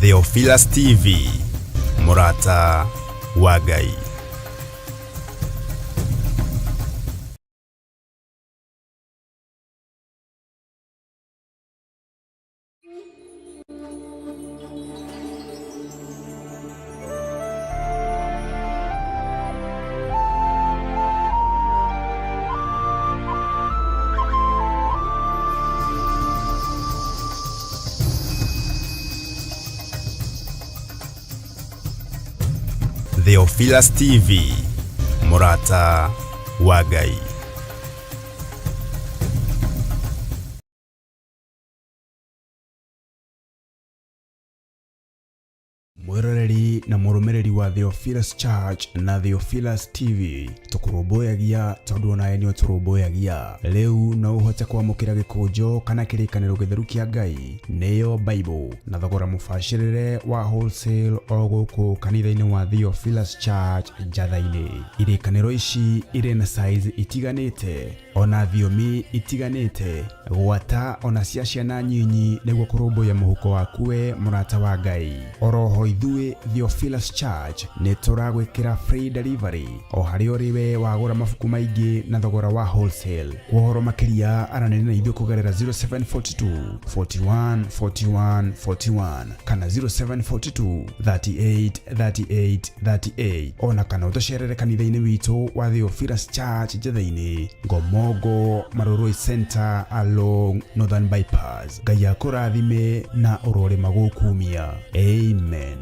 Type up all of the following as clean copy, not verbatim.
Theophilus TV, Murata wa Ngai. Theophilus TV, Murata wa Ngai. Mwiroreri na murumireri wa Theophilus Church na Theophilus TV tukuruboyagia tondu onawe ni turuboyagia riu no uhote kwamukira gikunjo kana kirikaniro githeru kia Ngai neyo Bible na thogora mubashirire wa wholesale o guku kanitha-ini wa Theophilus Church Njatha-ini. Irikaniro ici iri na size itiganite ona thiomi itiganite gwata ona cia ciana nyinyi niguo kurumbuya muhuko wakuwe murata wa Ngai. Oroho ithuĩ Theophilus Church nĩ tũragwĩkĩra free delivery o harĩ ũrĩwe wagũra mabuku maingĩ na thogora wa wholesale. Kuhoro makĩria aranĩria na ithuĩ kũgerera 0742 41 41 41 kana 0742 38 38 38 ona kana ũtũcerere kanitha-inĩ witũ wa Theophilus Church Njatha-ini Ngomongo Maroroi Center along Northern Bypass. Ngai akũrathime na ũrore magũkumia. Amen.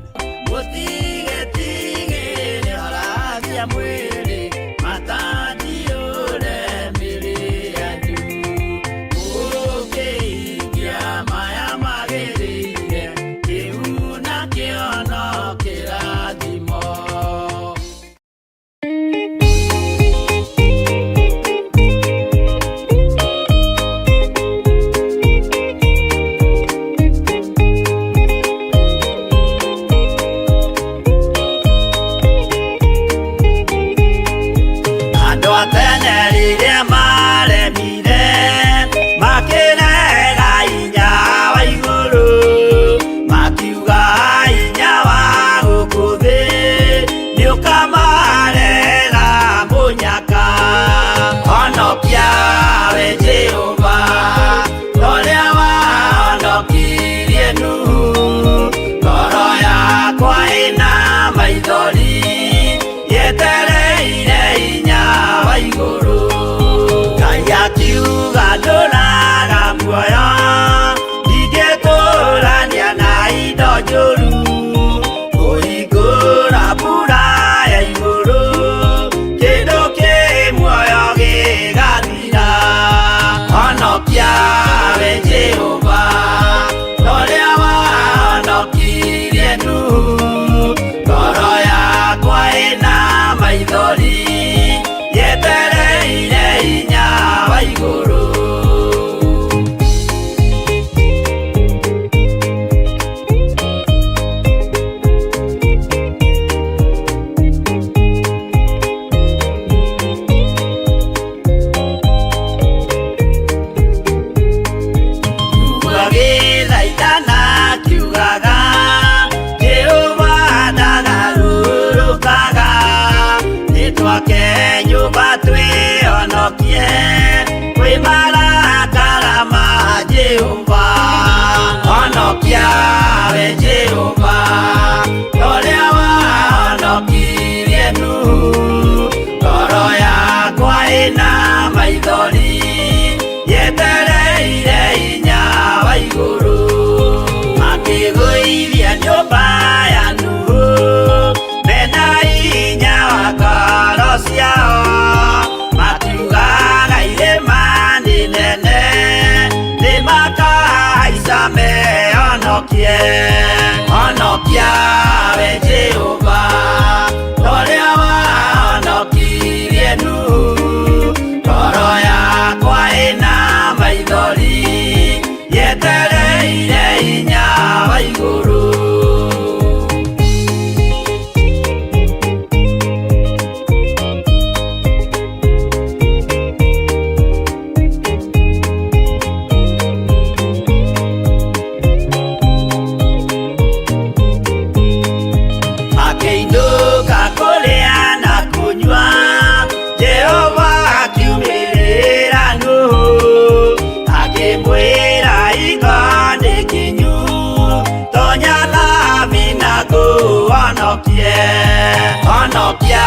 honokia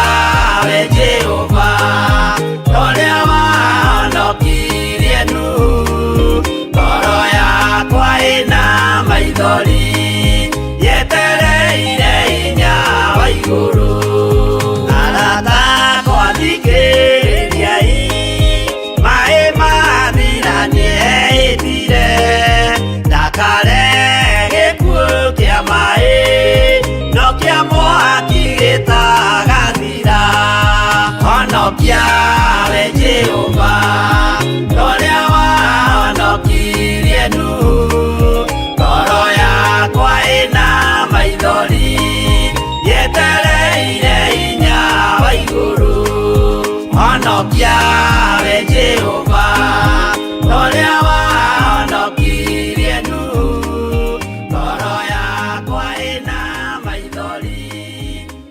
we Jehova toria wahonokirie nu ngoro yakwa ina maithori yetereire hinya wa iguru arata kwathikĩrĩriai maĩ mathira nĩeĩtire ndakare gĩkuũ kĩa maĩ no kĩa mwaki gĩtagathira honokia we Jehova toria wahonokirie nu ngoro yakwa ĩna maithori yetereire hinya wa iguru honokia we Jehova toria wahonokirie nu ngoro yakwa ĩna maithori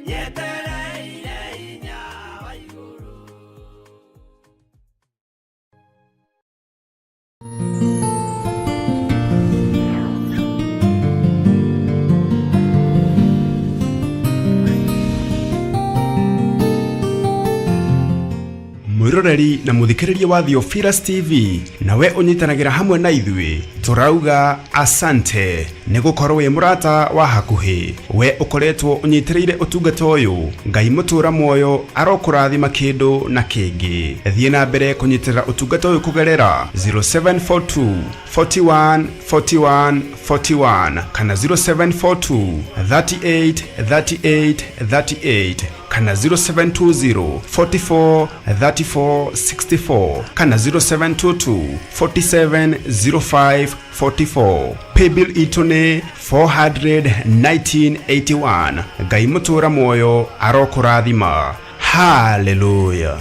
yetereire hinya wa iguru. Mwiroreri na muthikiriria wa Theophilus TV nawe unyitanagira hamwe na ithui turauga asante ni gukorwo wi murata wa hakuhi we ukoretwo unyitireire utungata uyu ngai mutura moyo arokurathima kindu na kingi thie na mbere kunyitirira utungata uyu kugerera 0742 41 41 41 kana 0742 38 38 38 kana 0720 44 34 64 kana 0722 47 05 44 paybill itone 41981 ngai mutura moyo arokurathima hallelujah.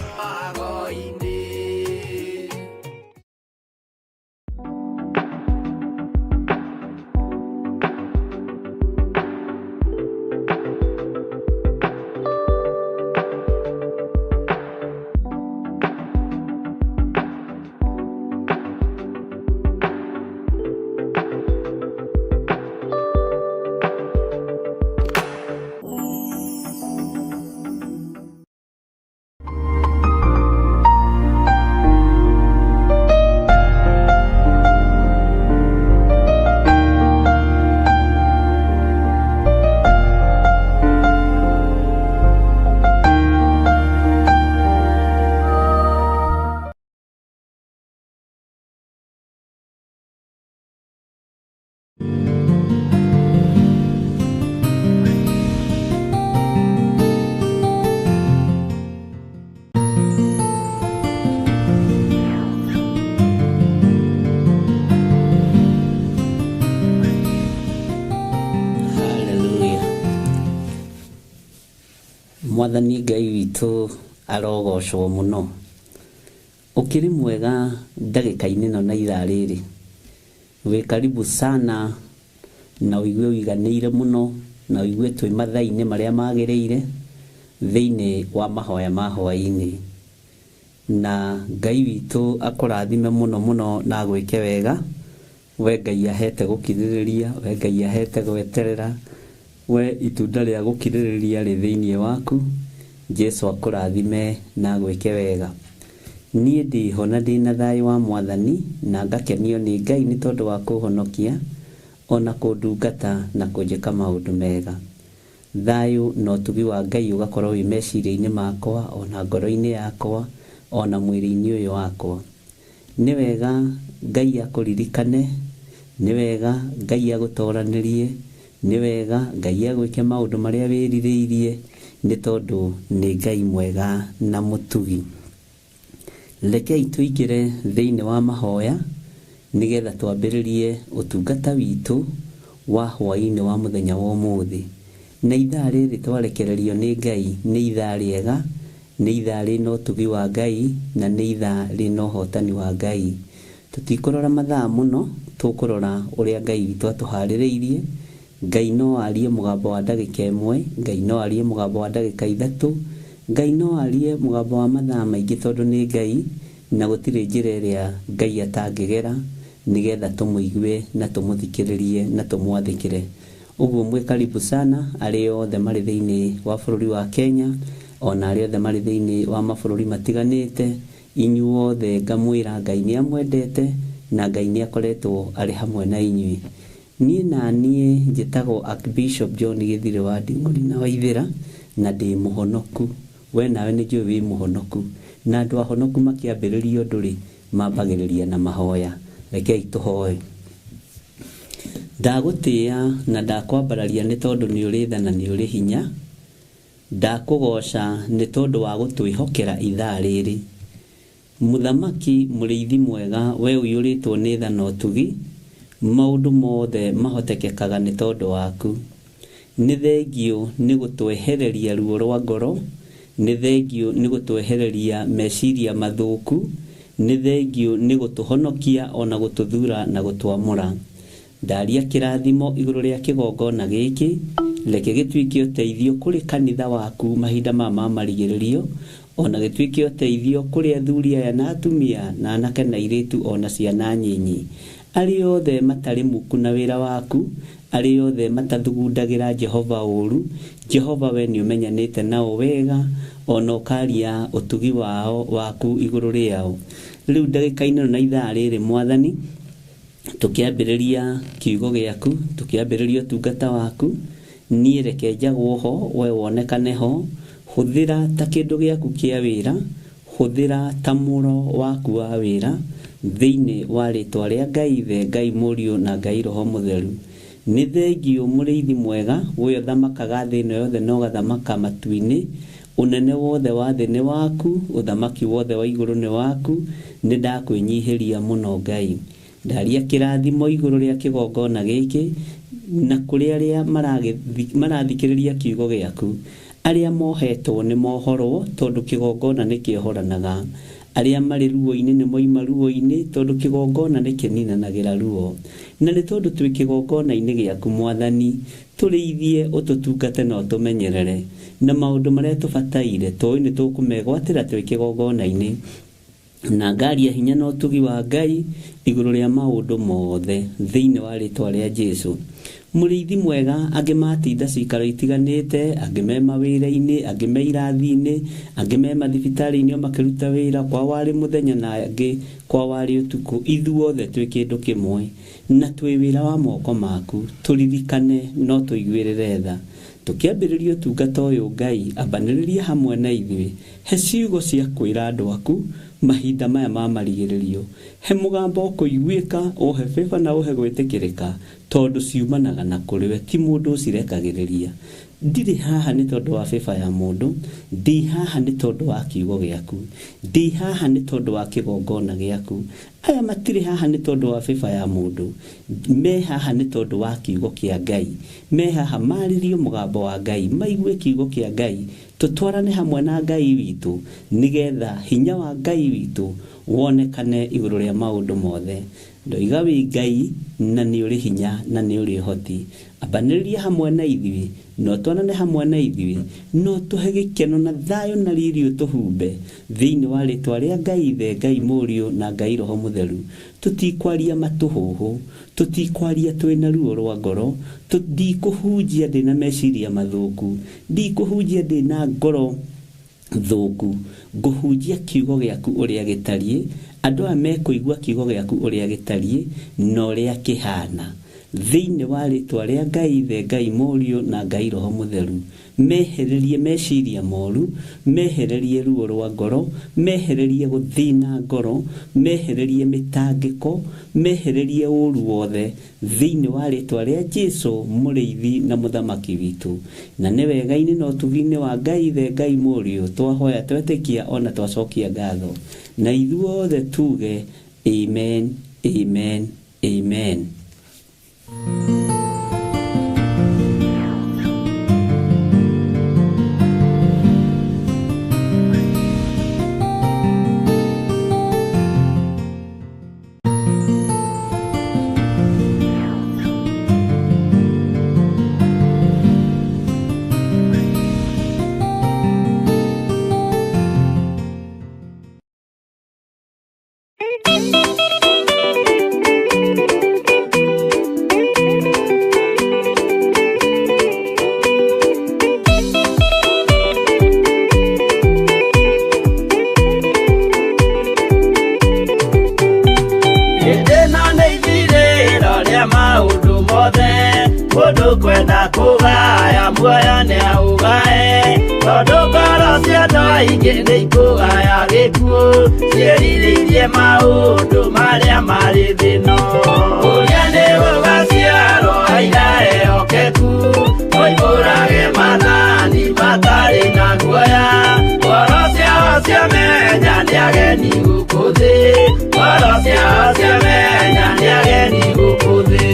Mwathani Ngai witũ arogocwo muno ukiri mwega ndagĩka-inĩ ĩno na ithaa rĩrĩ wĩ karibu sana na ũigue ũiganĩire muno na ũigue twĩ mathaa-inĩ marĩa magĩrĩire thĩinĩ wa mahoya ma hwaĩ-inĩ na Ngai witũ akũrathime muno muno na gwĩke wega we Ngai ahete gũkirĩrĩria we Ngai ahete gweterera we itunda rĩa gũkirĩrĩria rĩ thĩinĩ waku Jesu akũrathime na gwĩke wega niĩ ndĩho na ndĩna thayũ wa Mwathani na ngakenio nĩ Ngai nĩ tondũ wa kũhonokia ona kũndungata na kũnjĩka maũndũ mega thayũ na ũtugi wa Ngai ũgakorwo wĩ meciria-inĩ makwa ona ngoro-inĩ yakwa ona mwĩrĩ-inĩ ũyũ wakwa nĩ wega Ngai akũririkane nĩ wega Ngai agũtoranĩrie nĩ wega Ngai agwĩke maũndũ marĩa wĩrirĩirie nĩ tondũ nĩ Ngai mwega na mũtugi rekei tũingĩre thĩinĩ wa mahoya nĩgetha twambĩrĩrie ũtungata witũ wa hwaĩ-inĩ wa mũthenya wa ũmũthĩ na ithaa rĩrĩ twarekererio nĩ Ngai nĩ ithaa rĩega nĩ ithaa rĩna ũtugi wa Ngai na nĩ ithaa rĩna ũhotani wa Ngai tũtikũrora mathaa mũno tũkũrora ũrĩa Ngai witũ atũharĩrĩirie Ngai no arie mũgambo wa ndagĩka ĩmwe Ngai no arie mũgambo wa ndagĩka ithatũ Ngai no arie mũgambo wa mathaa maingĩ tondũ nĩ Ngai na gũtirĩ njĩra ĩrĩa Ngai atangĩgera nĩgetha tũmũigue na tũmũthikĩrĩrie na tũmwathĩkĩre ũguo mwĩ karibu sana arĩ othe marĩ thĩinĩ wa bũrũri wa Kenya ona arĩa othe marĩ thĩinĩ wa mabũrũri matiganĩte, inyuothe ngamwĩra Ngai nĩ amwendete na Ngai nĩ akoretwo arĩ hamwe na inyuĩ. Niĩ na niĩ njĩtagwo Archbishop John Gĩthirĩ wa Nding'uri na Waithĩra, na ndĩ mũhonoku. We nawe nĩ njũĩ wĩ mũhonoku, na andũ ahonoku makĩambĩrĩria ũndũ rĩ, mambagĩrĩria na mahoya. Rekei tũhoe. Ndagũtĩĩa na ndakwambararia nĩ tondũ nĩ ũrĩ tha na nĩ ũrĩ hinya. Ndakũgoca nĩ tondũ wa gũtwĩhokera ithaa rĩrĩ. Mũthamaki mũrĩithi mwega, we ũiyũrĩtwo nĩ tha na ũtugi, maũndũ mothe mahotekekaga nĩ tondũ waku. Nĩ thengio nĩ gũtwehereria ruo rwa ngoro, nĩ thengio nĩ gũtwehereria meciria mathũku, nĩ thengio nĩ gũtũhonokia ona gũtũthura na gũtwamũra. Ndaria kĩrathimo igũrũ rĩa kĩgongona gĩkĩ, reke gĩtuĩke ũteithio kũrĩ kanitha waku mahinda ma marigĩrĩrio, ona gĩtuĩke ũteithio kũrĩ athuri aya na atumia na anake na airĩtu ona ciana nyinyi, arĩ othe matarĩ muku na wĩra waku, arĩ othe matathugundagĩra Jehova ũru. Jehova we nĩ ũmenyanĩte nao wega, ona ũkaria ũtugi wao waku igũrũ rĩao. Rĩu ndagĩka-inĩ na ithaa rĩrĩ Mwathani, tũkĩambĩrĩria kiugo gĩaku, tũkĩambĩrĩria ũtungata waku, niĩ reke njagwo ho, we wonekane ho. Hũthĩra ta kĩndũ gĩaku kĩa wĩra, hũthĩra ta mũro waku wa wĩra, thĩinĩ wa rĩtwa rĩa Ngai Ithe, Ngai Mũriũ na Ngai Roho Mũtheru. Nĩ thengio mũrĩithi mwega, we ũthamakaga thĩ ĩno yothe na ũgathamaka matu-inĩ. Ũnene wothe wa thĩ nĩ waku, ũthamaki wothe wa igũrũ nĩ waku. Nĩ ndakwĩnyihĩria mũno Ngai. Ndaria kĩrathimo igũrũ rĩa kĩgongona gĩkĩ, na kũrĩ arĩa marathikĩrĩria kiugo gĩaku. Arĩa mohetwo nĩ mohorwo tondũ kĩgongona nĩ kĩehoranaga. Arĩa marĩ ruo-inĩ nĩ moima ruo-inĩ tondũ kĩgongona nĩ kĩninanagĩra ruo. Na nĩ tondũ twĩ kĩgongona-inĩ gĩaku Mwathani, tũrĩithie, ũtũtungate na ũtũmenyerere, na maũndũ marĩa tũbataire tũĩ nĩ tũkũmegwatĩra twĩ kĩgongona-inĩ. Na ngaria hinya na ũtugi wa Ngai igũrũ rĩa maũndũ mothe thĩinĩ wa rĩtwa rĩa Jesũ. Mũrĩithi mwega, angĩ matinda cikaro itiganĩte, angĩ me mawĩra-inĩ, angĩ me irathi-inĩ, angĩ me mathibitarĩ-inĩ o makĩruta wĩra, kwa warĩ mũthenya na angĩ kwa warĩ ũtukũ, ithuothe twĩ kĩndũ kĩmwe na twĩ wĩra wa moko maku. Tũririkane no tũiguĩrĩre tha. Tũkĩambĩrĩria ũtungata ũyũ Ngai, ambanĩrĩria hamwe na ithuĩ. He ciugo cia kwĩra andũ aku mahinda maya ma marigĩrĩrio. He mũgambo ũkũiguĩka, ũhe bĩba na ũhe gwĩtĩkĩrĩka, tondũ ciumanaga na kũrĩ we, ti mũndũ ũcirekagĩrĩria. Ndirĩ haha nĩ tondũ wa bĩba ya mũndũ, ndi haha nĩ tondũ wa kiugo gĩaku, ndi haha nĩ tondũ wa kĩgongona gĩaku. Aya matirĩ haha nĩ tondũ wa bĩba ya mũndũ, me haha nĩ tondũ wa kiugo kĩa Ngai. Me haha marĩrie mũgambo wa Ngai, maigue kiugo kĩa Ngai, tũtwarane hamwe na Ngai witũ, nĩgetha hinya wa Ngai witũ wonekane igũrũ rĩa maũndũ mothe. Ndoiga wĩ Ngai na nĩ ũrĩ hinya na nĩ ũrĩ ũhoti. Ambanĩrĩria hamwe na ithuĩ, no twanane hamwe na ithuĩ, no tũhe gĩkeno na thayũ na riri ũtũhumbe thĩinĩ wa rĩtwa rĩa Ngai Ithe, Ngai Mũriũ na Ngai Roho Mũtheru. Tũtikwaria matũhũhũ, tũtikwaria twĩna ruo rwa ngoro, ndikũhunjia ndĩna meciria mathũku, ndikũhunjia ndĩna ngoro thũku, ngũhunjia kiugo gĩaku ũrĩa gĩtariĩ. Andũ aya mekũigua kiugo gĩaku ũrĩa gĩtariĩ na ũrĩa kĩhana, thĩinĩ wa rĩtwa rĩa Ngai Ithe, Ngai Mũriũ na Ngai Roho Mũtheru. Mehererie meciria moru, mehererie ruo rwa ngoro, mehererie gũthĩna ngoro, mehererie mĩtangĩko, mehererie ũru wothe thĩinĩ wa rĩtwa rĩa Jesũ, mũrĩithi na mũthamaki witũ. Na nĩ wega-inĩ na ũtugi-inĩ wa Ngai Ithe, Ngai Mũriũ, twahoya twetĩkia ona twacokia ngatho, na ithuothe tuge amen, amen, amen. kwenda kugaya muoyo nĩ augae tondũ ngoro cia andũ aingĩ nĩ ikũgaya gĩkuũ ciĩrirĩirie maũndũ marĩa marĩ thĩno ũrĩa nĩ gũgaciarwo aira ehokeku oimbũrage mathani matarĩ na guoya ngoro ciao ciamenya nĩ ageni gũkũ thĩ ngoro ciao ciamenya nĩ ageni gũkũ thĩ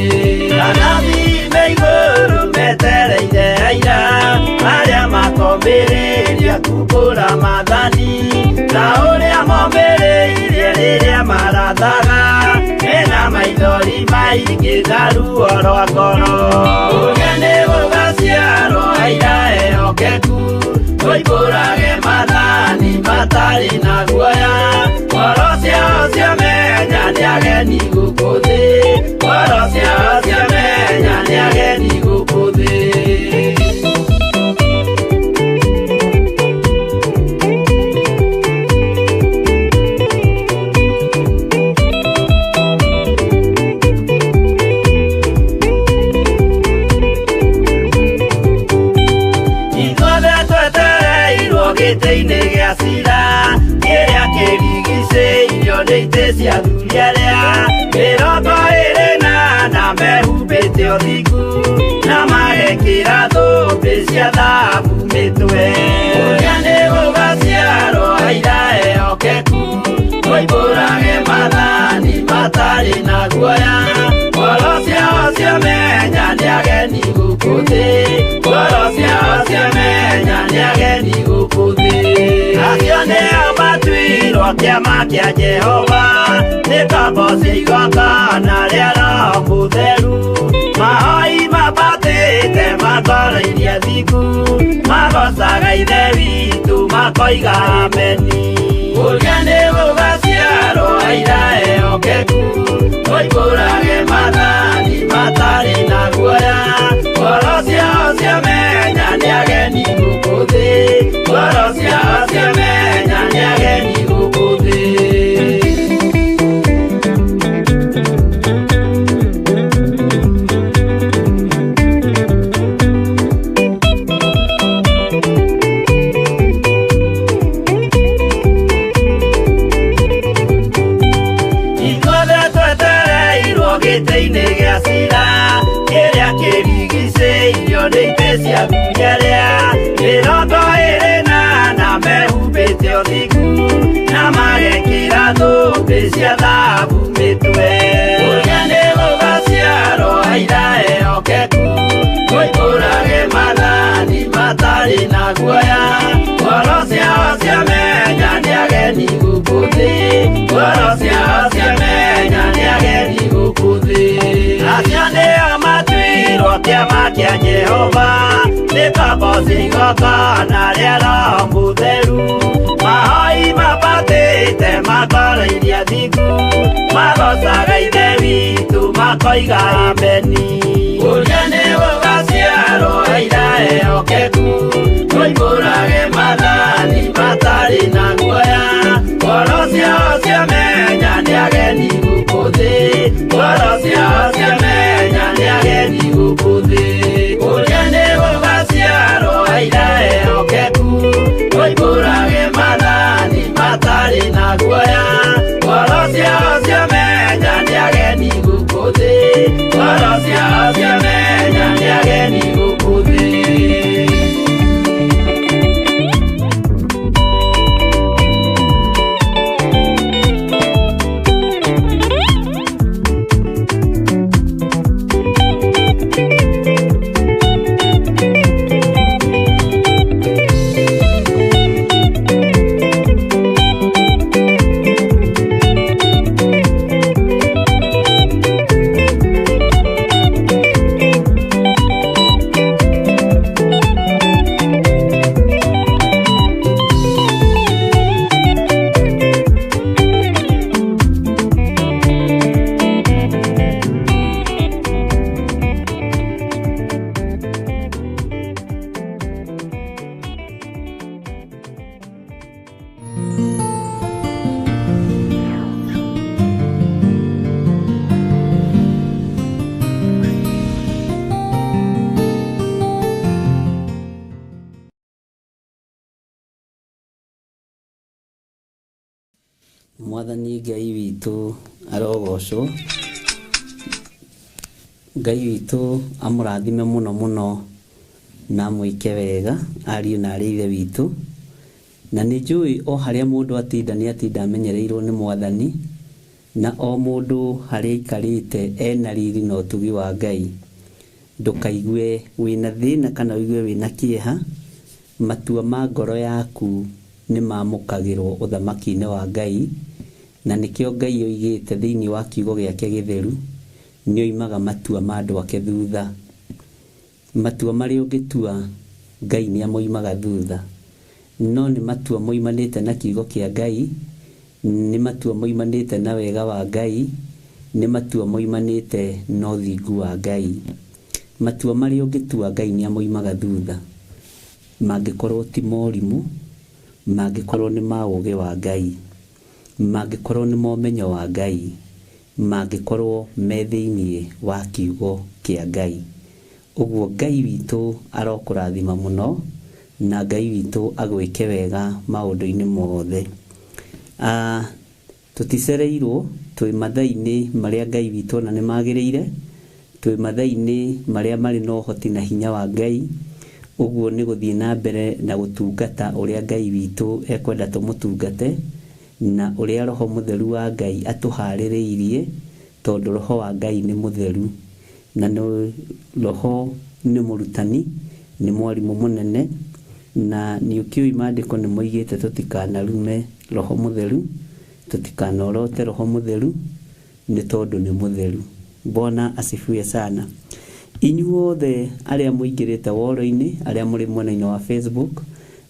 anabii me igũrũ metereire aira arĩa makomĩrĩria kumbũra mathani na ũrĩa momĩrĩirie rĩrĩa marathaga mena maithori maingĩ na ruo rwa ngoro ũrĩa nĩ gũgaciarwo aira ehokeku oimbũrage mathani matarĩ na guoya ngoro ciao ciamenya nĩ ageni gũkũ thĩ ngoro ciao ciamenya nĩ ageni gũkũ thĩ gĩtĩ-inĩ gĩa cira kĩrĩa kĩrigicĩirio nĩ itĩ cia athuri arĩa mĩrongo ĩrĩ na mehumbĩte ũthingu na magekĩra thũmbĩ cia thahabu mĩtwe ũrĩa nĩ gũgaciarwo aira ehokeku oimbũrage mathani matarĩ na guoya ngoro ciao ciamenya nĩ ageni gũkũ thĩ ngoro ciao ciamenya nĩ ageni gũkũ thĩ acio nĩo matuirwo kĩama kĩa Jehova nĩ ngombo cia igongona rĩa Roho Mũtheru mahoi mabatĩte makoro-irie thingu magocaga ithe witũ makoiga ameni ũrĩa nĩ gũgaciarwo aira ehokeku oimbũrage mathani matarĩ na guoya ngoro ciao ciamenya nĩ ageni gũkũ thĩ ngoro ciao ciamenya nĩ ageni gũkũ thĩ gĩtĩ-inĩ gĩa cira kĩrĩa kĩrigicĩirio nĩ itĩ cia athuri arĩa mĩrongo ĩrĩ na mehumbĩte ũthingu na magekĩra thũmbĩ cia thahabu mĩtwe ũrĩa nĩ gũgaciarwo aira ehokeku oimbũrage mathani matarĩ na guoya ngoro ciao ciamenya nĩ ageni gũkũ thĩ ngoro ciao ciamenya nĩ ageni gũkũ thĩ acio nĩo matuirwo kĩama kĩa Jehova nĩ ngombo cia igongona rĩa Roho Mũtheru mahoi mabatĩte makoro-irie thingu magocaga ithe witũ makoiga ameni ũrĩa nĩ gũgaciarwo aira ehokeku oimbũrage mathani matarĩ na guoya ngoro ciao ciamenya nĩ ageni gũkũ thĩ ngoro ciao ciamenya nĩ ageni gũkũ thĩ ũrĩa nĩ gũgaciarwo aira ehokeku oimbũrage mathani matarĩ na guoya ngoro ciao ciamenya nĩ ageni gũkũ thĩ ngoro ciao ciamenya nĩ ageni gũkũ thĩ Mwathani Ngai witũ arogocwo. Ngai witũ amũrathime mũno mũno na amwĩke wega ariũ na arĩ ithe witũ. Na nĩ njũĩ o harĩa mũndũ atinda nĩ atinda amenyereirwo nĩ Mwathani, na o mũndũ harĩa aikarĩte ena riri na ũtugi wa Ngai. Ndũkaigue wĩna thĩna kana ũigue wĩna kĩeha. Matua ma ngoro yaku nĩ mamũkagĩrwo ũthamaki-inĩ wa Ngai, na nĩkĩo Ngai oigĩte thĩinĩ wa kiugo gĩake gĩtheru, nĩ oimaga matua ma andũ ake thutha. Matua marĩa ũngĩtua Ngai nĩ amoimaga thutha, no nĩ matua moimanĩte na kiugo kĩa Ngai, nĩ matua moimanĩte na wega wa Ngai, nĩ matua moimanĩte na ũthingu wa Ngai. Matua marĩa ũngĩtua Ngai nĩ amoimaga thutha, mangĩkorwo ti morimũ, mangĩkorwo nĩ ma ũũgĩ wa Ngai, mangĩkorwo nĩ momenyo wa Ngai, mangĩkorwo me thĩinĩ wa kiugo kĩa Ngai. Ũguo Ngai witũ arokũrathima mũno, na Ngai witũ agwĩke wega maũndũ-inĩ mothe. Tũticereirwo, twĩ mathaa-inĩ marĩa Ngai witũ ona nĩ magĩrĩire, twĩ mathaa-inĩ marĩa marĩ na ũhoti na hinya wa Ngai. Ũguo nĩ gũthiĩ na mbere na gũtungata ũrĩa Ngai witũ ekwenda tũmũtungate, na ũrĩa Roho Mũtheru wa Ngai atũharĩrĩirie, tondũ Roho wa Ngai nĩ mũtheru, na Roho nĩ mũrutani, nĩ mwarimũ mũnene, na nĩ ũkĩũĩ maandĩko nĩ moigĩte tũtikanarume Roho Mũtheru, tũtikanorote Roho Mũtheru, nĩ tondũ nĩ mũtheru. Bwana asifiwe sana. Inyuothe arĩa mũingĩrĩte woro-inĩ, arĩa mũrĩ mwena-inĩ wa Facebook,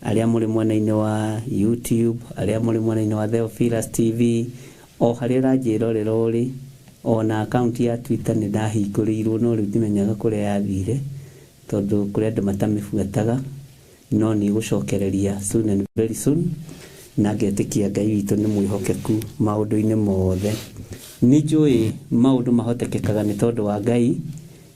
arĩa mũrĩ mwena-inĩ wa YouTube, arĩa mũrĩ mwena-inĩ wa Theophilus TV, o harĩa ũranjĩrorera ũrĩ, ona akaunti ya Twitter nĩ ndahingũrĩirwo, no rĩu ndimenyaga kũrĩa yathire, tondũ kũrĩa andũ matamĩbuataga, no nĩ gũcokereria soon and very soon, na ngetĩkia Ngai witũ nĩ mwĩhokeku maũndũ-inĩ mothe. Nĩ njũĩ maũndũ mahotekekaga nĩ tondũ wa Ngai,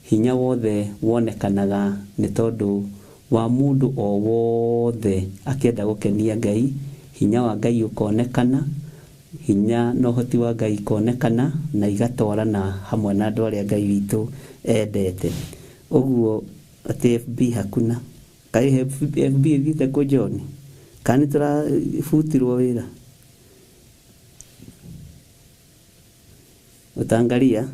hinya wothe wonekanaga nĩ tondũ wa mũndũ o wothe akĩenda gũkenia Ngai, hinya wa Ngai ũkonekana, hinya na ũhoti wa Ngai konekana, na igatwarana hamwe na andũ arĩa Ngai witũ endete. Ũguo atĩ FB hakuna, kai FB thiĩte kũ John, kana nĩ tũrabutirwo wĩra? Utaangalia?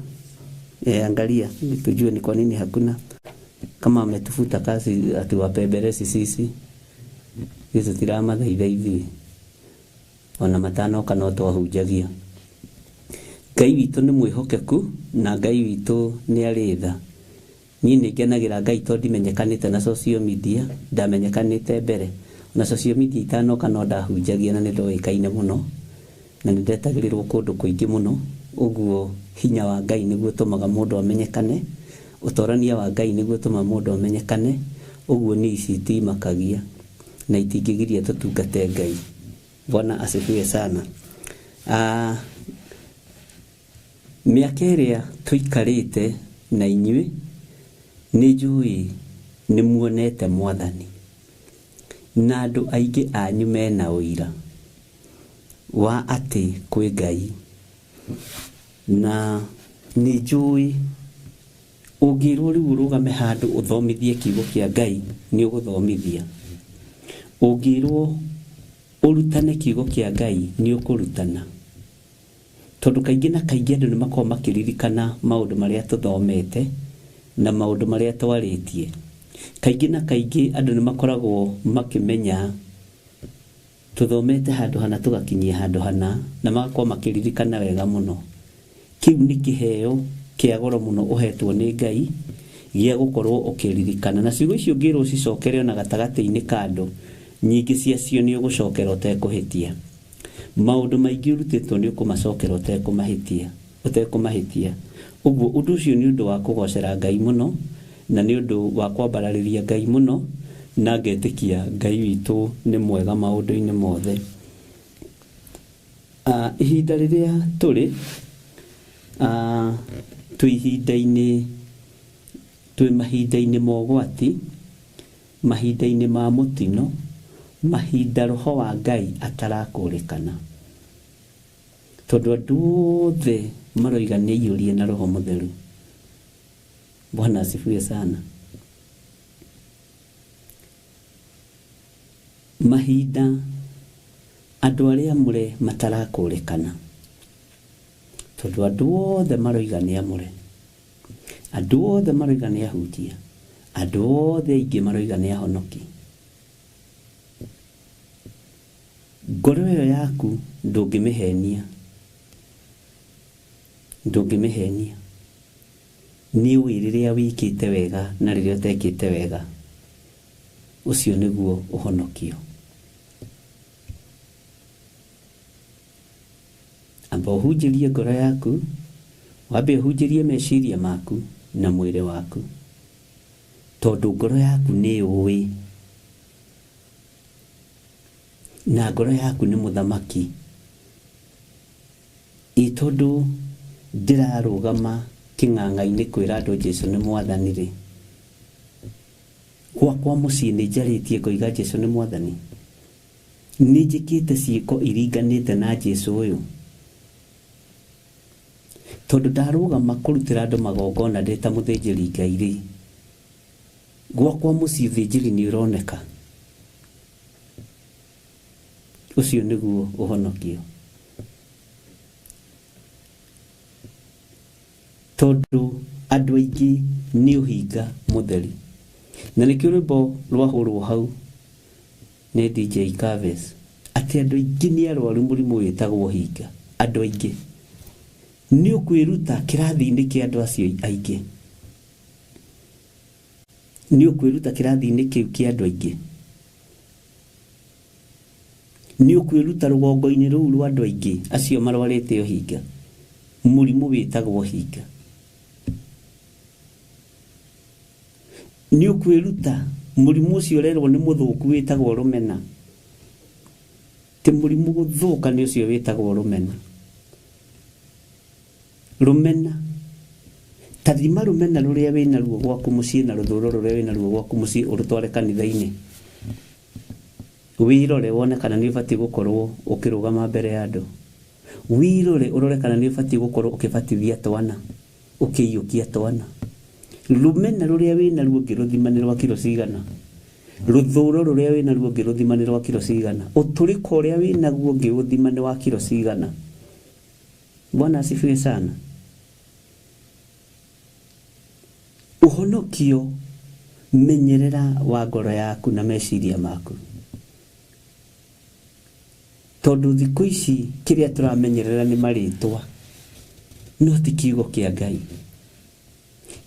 Angalia, tujue ni kwa nini hakuna. Kama ametufuta kazi atuwapembelezi sisi, hizo tirama dhaidhaithi, ona matano kana twahunjagia. Ngai witũ nĩ mwĩhokeku, na Ngai witũ nĩ arĩ tha. Niĩ nĩ ngenagĩra Ngai tondũ ndimenyekanĩte na social media, ndamenyekanĩte mbere. Na social media itanoka no ndahunjagia na nĩ ndoĩkaine mũno, na nĩ ndetagĩrĩrwo kũndũ kũingĩ mũno. Ũguo hinya wa Ngai nĩguo ũtũmaga mũndũ amenyekane, ũtorania wa Ngai nĩguo ũtũmaga mũndũ amenyekane. Ũguo nĩ ici itimakagia na itingĩgiria tũtungate Ngai. Bwana asifiwe sana. Mĩaka ĩrĩa tũikarĩte na inyuĩ, nĩ njũĩ nĩ muonete Mwathani, na andũ aingĩ anyu mena ũira wa atĩ kwĩ Ngai. Na nĩ njũĩ ũngĩrwo rĩu ũrũgame handũ ũthomithie kiugo kĩa Ngai, nĩ ũgũthomithia. Ũngĩrwo ũrutane kiugo kĩa Ngai, nĩ ũkũrutana. Tondũ kaingĩ na kaingĩ andũ nĩ makoragwo makĩririkana maũndũ marĩa tũthomete na maũndũ marĩa twarĩtie. Kaingĩ na kaingĩ andũ nĩ makoragwo makĩmenya tũthomete handũ hana tũgakinyia handũ hana, na magakorwo makĩririkana wega mũno. Kĩu nĩ kĩheo kĩa goro mũno ũhetwo nĩ Ngai gĩa gũkorwo ũkĩririkana. Na ciugo icio ngĩrwo cicokere ona gatagatĩ-inĩ ka andũ, nyingĩ ciacio nĩ ũgũcokera ũtekũhĩtia. Maũndũ maingĩ ũrutĩtwo nĩ ũkũmacokera ũtekũmahĩtia. Ũguo ũndũ ũcio nĩ ũndũ wa kũgocera Ngai mũno, na nĩ ũndũ wa kwambararĩria Ngai mũno, na ngetĩkia Ngai witũ nĩ mwega maũndũ-inĩ mothe. Ihinda rĩrĩa tũrĩ twĩ mahinda-inĩ mogwati, mahinda-inĩ ma mũtino, mahinda Roho wa Ngai atarakũrĩkana. tondu andu othe maroigania iyurie na Roho Mutheru. Bwana asifiwe sana. Mahinda andu aria mure matarakurekana, tondu andu othe maroigania mure, andu othe maroigania hunjia, andu othe aingi maroigania honoki. Ngoro iyo yaku ndungimihenia, ndungimihenia. Ni wiriria wikite wega na riria utekite wega, ucio niguo uhonokio. Amba uhunjirie ngoro yaku, wambe uhunjirie meciria maku na mwiri waku, tondu ngoro yaku ni uwi, na ngoro yaku ni muthamaki. Tondu ndirarugama king'ang'a-ini kwira andu Jesu ni mwathani ri, gwakwa mucii ni njaritie ngoiga Jesu ni mwathani, ni njikite ciiko iringanite na Jesu uyu, tondu ndarugama kurutira andu magongona ndita muthinjiri Ngai ri, gwakwa mucii uthinjiri ni uroneka. Ucio niguo uhonokio. Tondu andu aingi ni uhinga mutheri, na nikio rwimbo rwahurwo hau ni DJ Kaves ati andu aingi ni arwaru murimu witagwo hinga. Andu aingi ni ukwiruta kirathi-ini kia andu acio aingi, ni ukwiruta kirathi-ini kiu kia andu aingi, ni ukwiruta rugongo-ini ruu rwa andu aingi acio marwarite uhinga, murimu witagwo hinga. Ni ukwiruta murimu ucio rerwo ni muthuku witagwo rumena, ti murimu guthuka ni ucio witagwo rumena. Rumena tathima rumena ruria wina ruo gwaku mucii na ruthuro ruria wina ruo gwaku mucii urutware kanitha-ini, wirore wone kana ni ubati gukorwo ukirugama mbere ya andu, wirore urore kana ni ubati gukorwo ukibatithia twana, ukiyukia twana. Rumena ruria wina ruo ngiruthimanirwa kilo cigana, ruthuro ruria wina ruo ngiruthimanirwa kilo cigana, uturiko uria wina ruo ngiruthimanirwa kilo cigana. Bwana asifiwe sana. Uhonokio menyerera wa ngoro yaku na meciria maku, tondu thiku ici kiria turamenyerera ni maritwa no ti kiugo kia Ngai.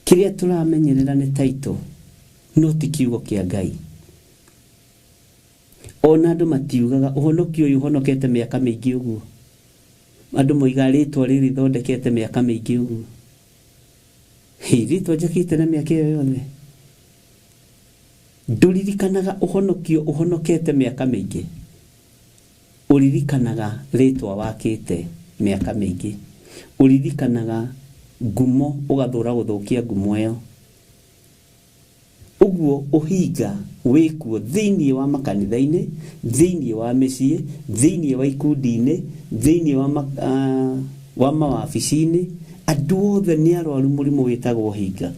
Kiria turamenyerera ni taito no ti kiugo kia Ngai. Ona andu matiugaga uhonokio uyu uhonokete miaka mingi uguo, andu moiga ritwa riri thondekete miaka mingi uguo. Ritwa njakite na miaka iyo yothe, nduririkanaga uhonokio uhonokete miaka mingi, uririkanaga ritwa wakite miaka mingi, uririkanaga ngumo ugathura guthukia ngumo iyo. Uguo uhinga wikuo thiini wa makanitha-ini, thiini wa micii, thiini wa ikundi-ini, thiini wa mawabici-ini, andu othe ni arwaru murimu witagwo hinga.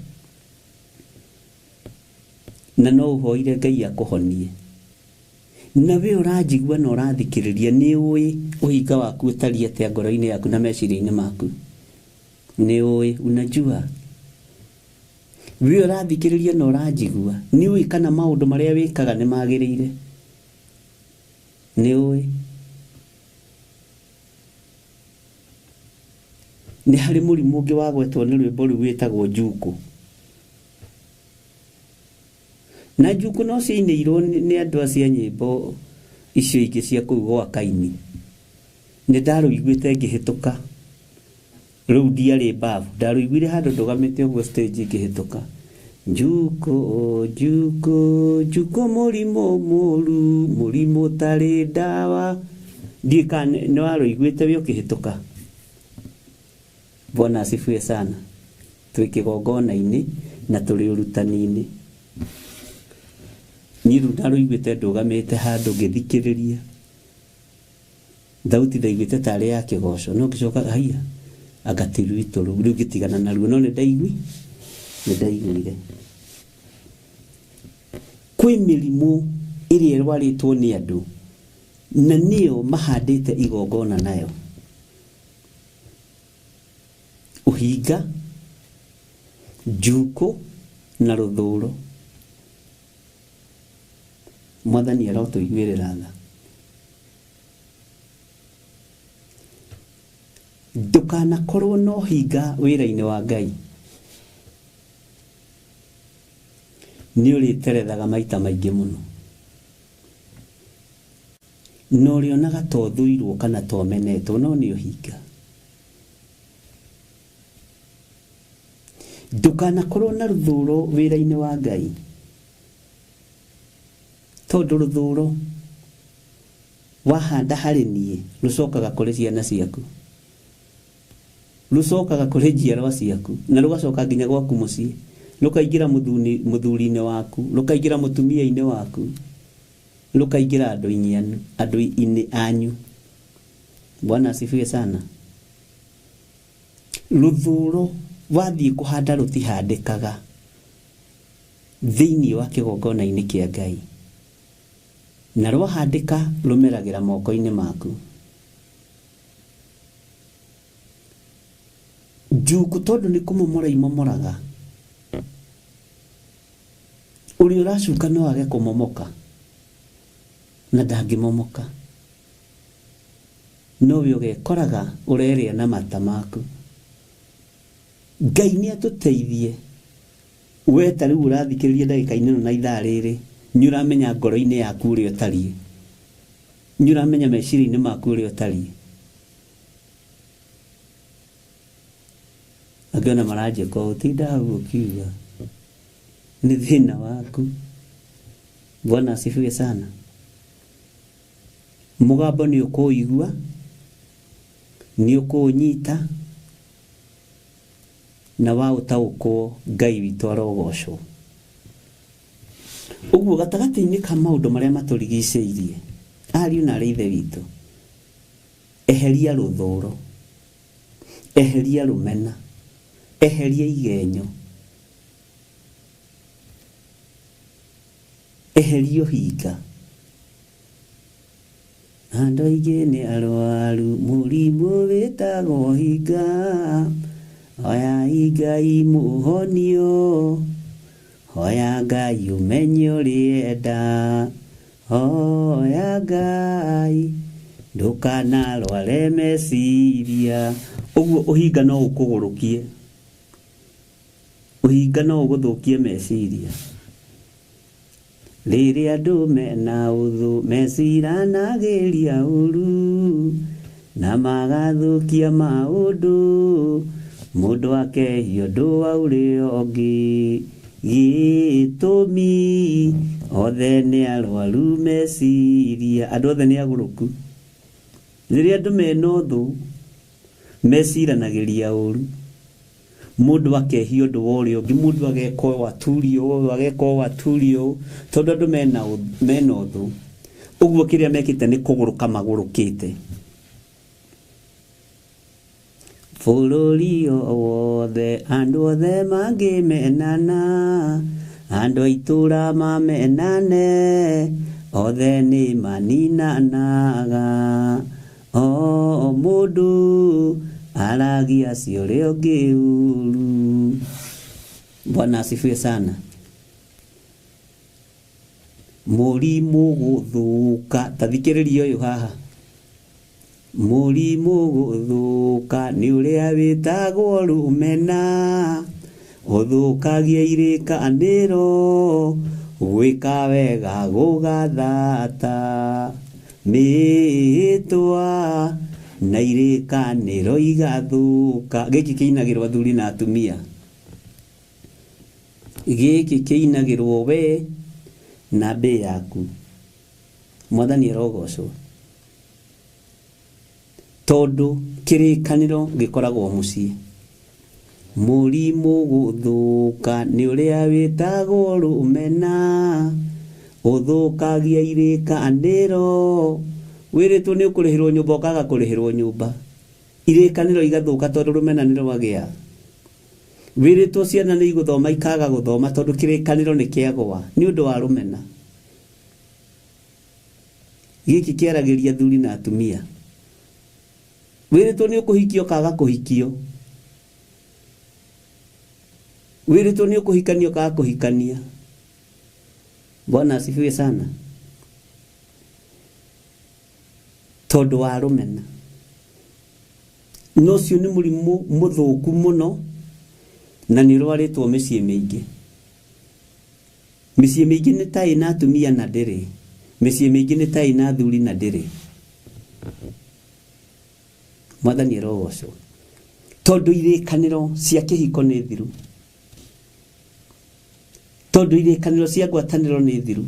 Na no uhoire Ngai akuhonie, na we uranjigua na urathikiriria ni ui uhinga waku utari atia ngoro-ini yaku na meciria-ini maku? Ni ui? Unajua we urathikiriria na uranjigua ni ui kana maundu maria wikaga ni magirire? Ni ui? Ni hari murimu ungi wagwetwo ni rwimbo riu witagwo njuku, na njuku no ciinirwo ni andu acia nyimbo icio ingi cia kuu gwa Kaini. Ni ndaruiguite ngihituka riu ndiari bavu, ndaruiguire handu ndugamite uguo stage ngihituka, njuku njuku njuku murimu muru murimu tari dawa, ndika ni waruiguite we ukihituka. Bwana asifiwe sana. Twi kigongona-ini na turi urutani-ini, niru ndaruiguite ndugamite handu ngithikiriria thauti ndaiguite tari ya kigoco no kicoka haiya agatiru ituru riu gitigana naruo no ndaiguire kwi mirimu iri irwaritwo ni andu na niyo mahandite igongona nayo uhinga juko na ruthuro mwathani arotuiguirira tha ndukanakorwo no hinga wira-ini wa Ngai ni uriterethaga maita maingi muno no rionaga to thuirwo kana to menetwo no ni uhinga ndukanakorwo na ruthuro wira-ini wa Ngai tondu ruthuro wahanda hari nie rucokaga kuri ciana ciaku rucokaga kuri njiarwa ciaku na rugacoka nginya gwaku mucii rukaingira muthuri-ini waku rukaingira mutumia-ini waku rukaingira andu-ini anyu. Bwana asifiwe sana. Ruthuro wathii kuhanda rutihandikaga thiini wa kigongona-ini kia Ngai na rwahandika rumeragira moko-ini maku. Juku tondu ni kumomora imomoraga uri uracuka no age kumomoka na ndangimomoka no we ugekoraga ureria na mata maku. Ngai ni atuteithie we tari urathikiriria ndagika-ini no na ithaa riri ni uramenya ngoro-ini yaku uri utari ni uramenya meciria-ini maku uri utari agana maraje ko utinda ukiuga ni thina waku. Bwana asifiwe sana. Mugambo ni ukuigua ni ukunyita na wa utaukwo Ngai witu arogocwo. Uguo gatagati-ini ka maundu maria maturigiceirie ariu na arithe witu eheria ruthuro eheria rumena eheria igenyo eheria uhinga. Andu aingi ni arwaru murimu witagwo hinga oya Ngai muhonio oya Ngai umenye urienda oya Ngai ndukanarware meciria. Uguo uhinga no ukugurukie uhinga no uguthukie meciria. Riri andu mena uthu meciranagiria uru na magathukia maundu mundu akehio ndu wauri ongi gitumi othe ni arwaru meciria. Andu othe ni aguruku riri andu mena uthu meciranagiria uru mundu akehio ndu wori ongi mundu ageko waturio tondu andu mena uthu. Uguo kiria mekite ni kuguruka magurukite. Bururi wothe andu othe mangimenana andu aitura mamenane othe ni maninanaga mundu aragia ciore ongi uru. Bwana asifiwe sana. Murimu guthuka tathikiriria uyu haha. Murimu guthuka ni uria witagwo rumena uthukagia irikaniro gwika wega gugathata mitwa na irikaniro igathuka. Giki kiinagirwo athuri na atumia giki kiinagirwo we na mbe yaku. Mwathani arogocwo tondu kirikaniro gikoragwo mucii. Murimu guthuka ni uria witagwo rumena uthukagia irikaniro wiritwo ni ukurihirwo nyumba ukaga kurihirwo nyumba irekaniro igathuka tondu rumena ni rwagia wiritwo ciana ni iguthoma ikaga guthoma tondu kirekaniro ni kiagwa ni undu wa rumena giki kiaragiria thuri na atumia wiritwo ni ukuhikio kaga kuhikio wiritwo ni ukuhikanio kaga kuhikania. Bwana asifiwe sana. Tondu wa rumena no cio ni murimu muthuku muno na ni rwaritwo micii mingi ni ta ina atumia na ndiri micii mingi ni ta ina thuri na ndiri. Mwathani erogocwo tondu irikaniro cia kihiko ni thiru tondu irikaniro cia ngwataniro ni thiru.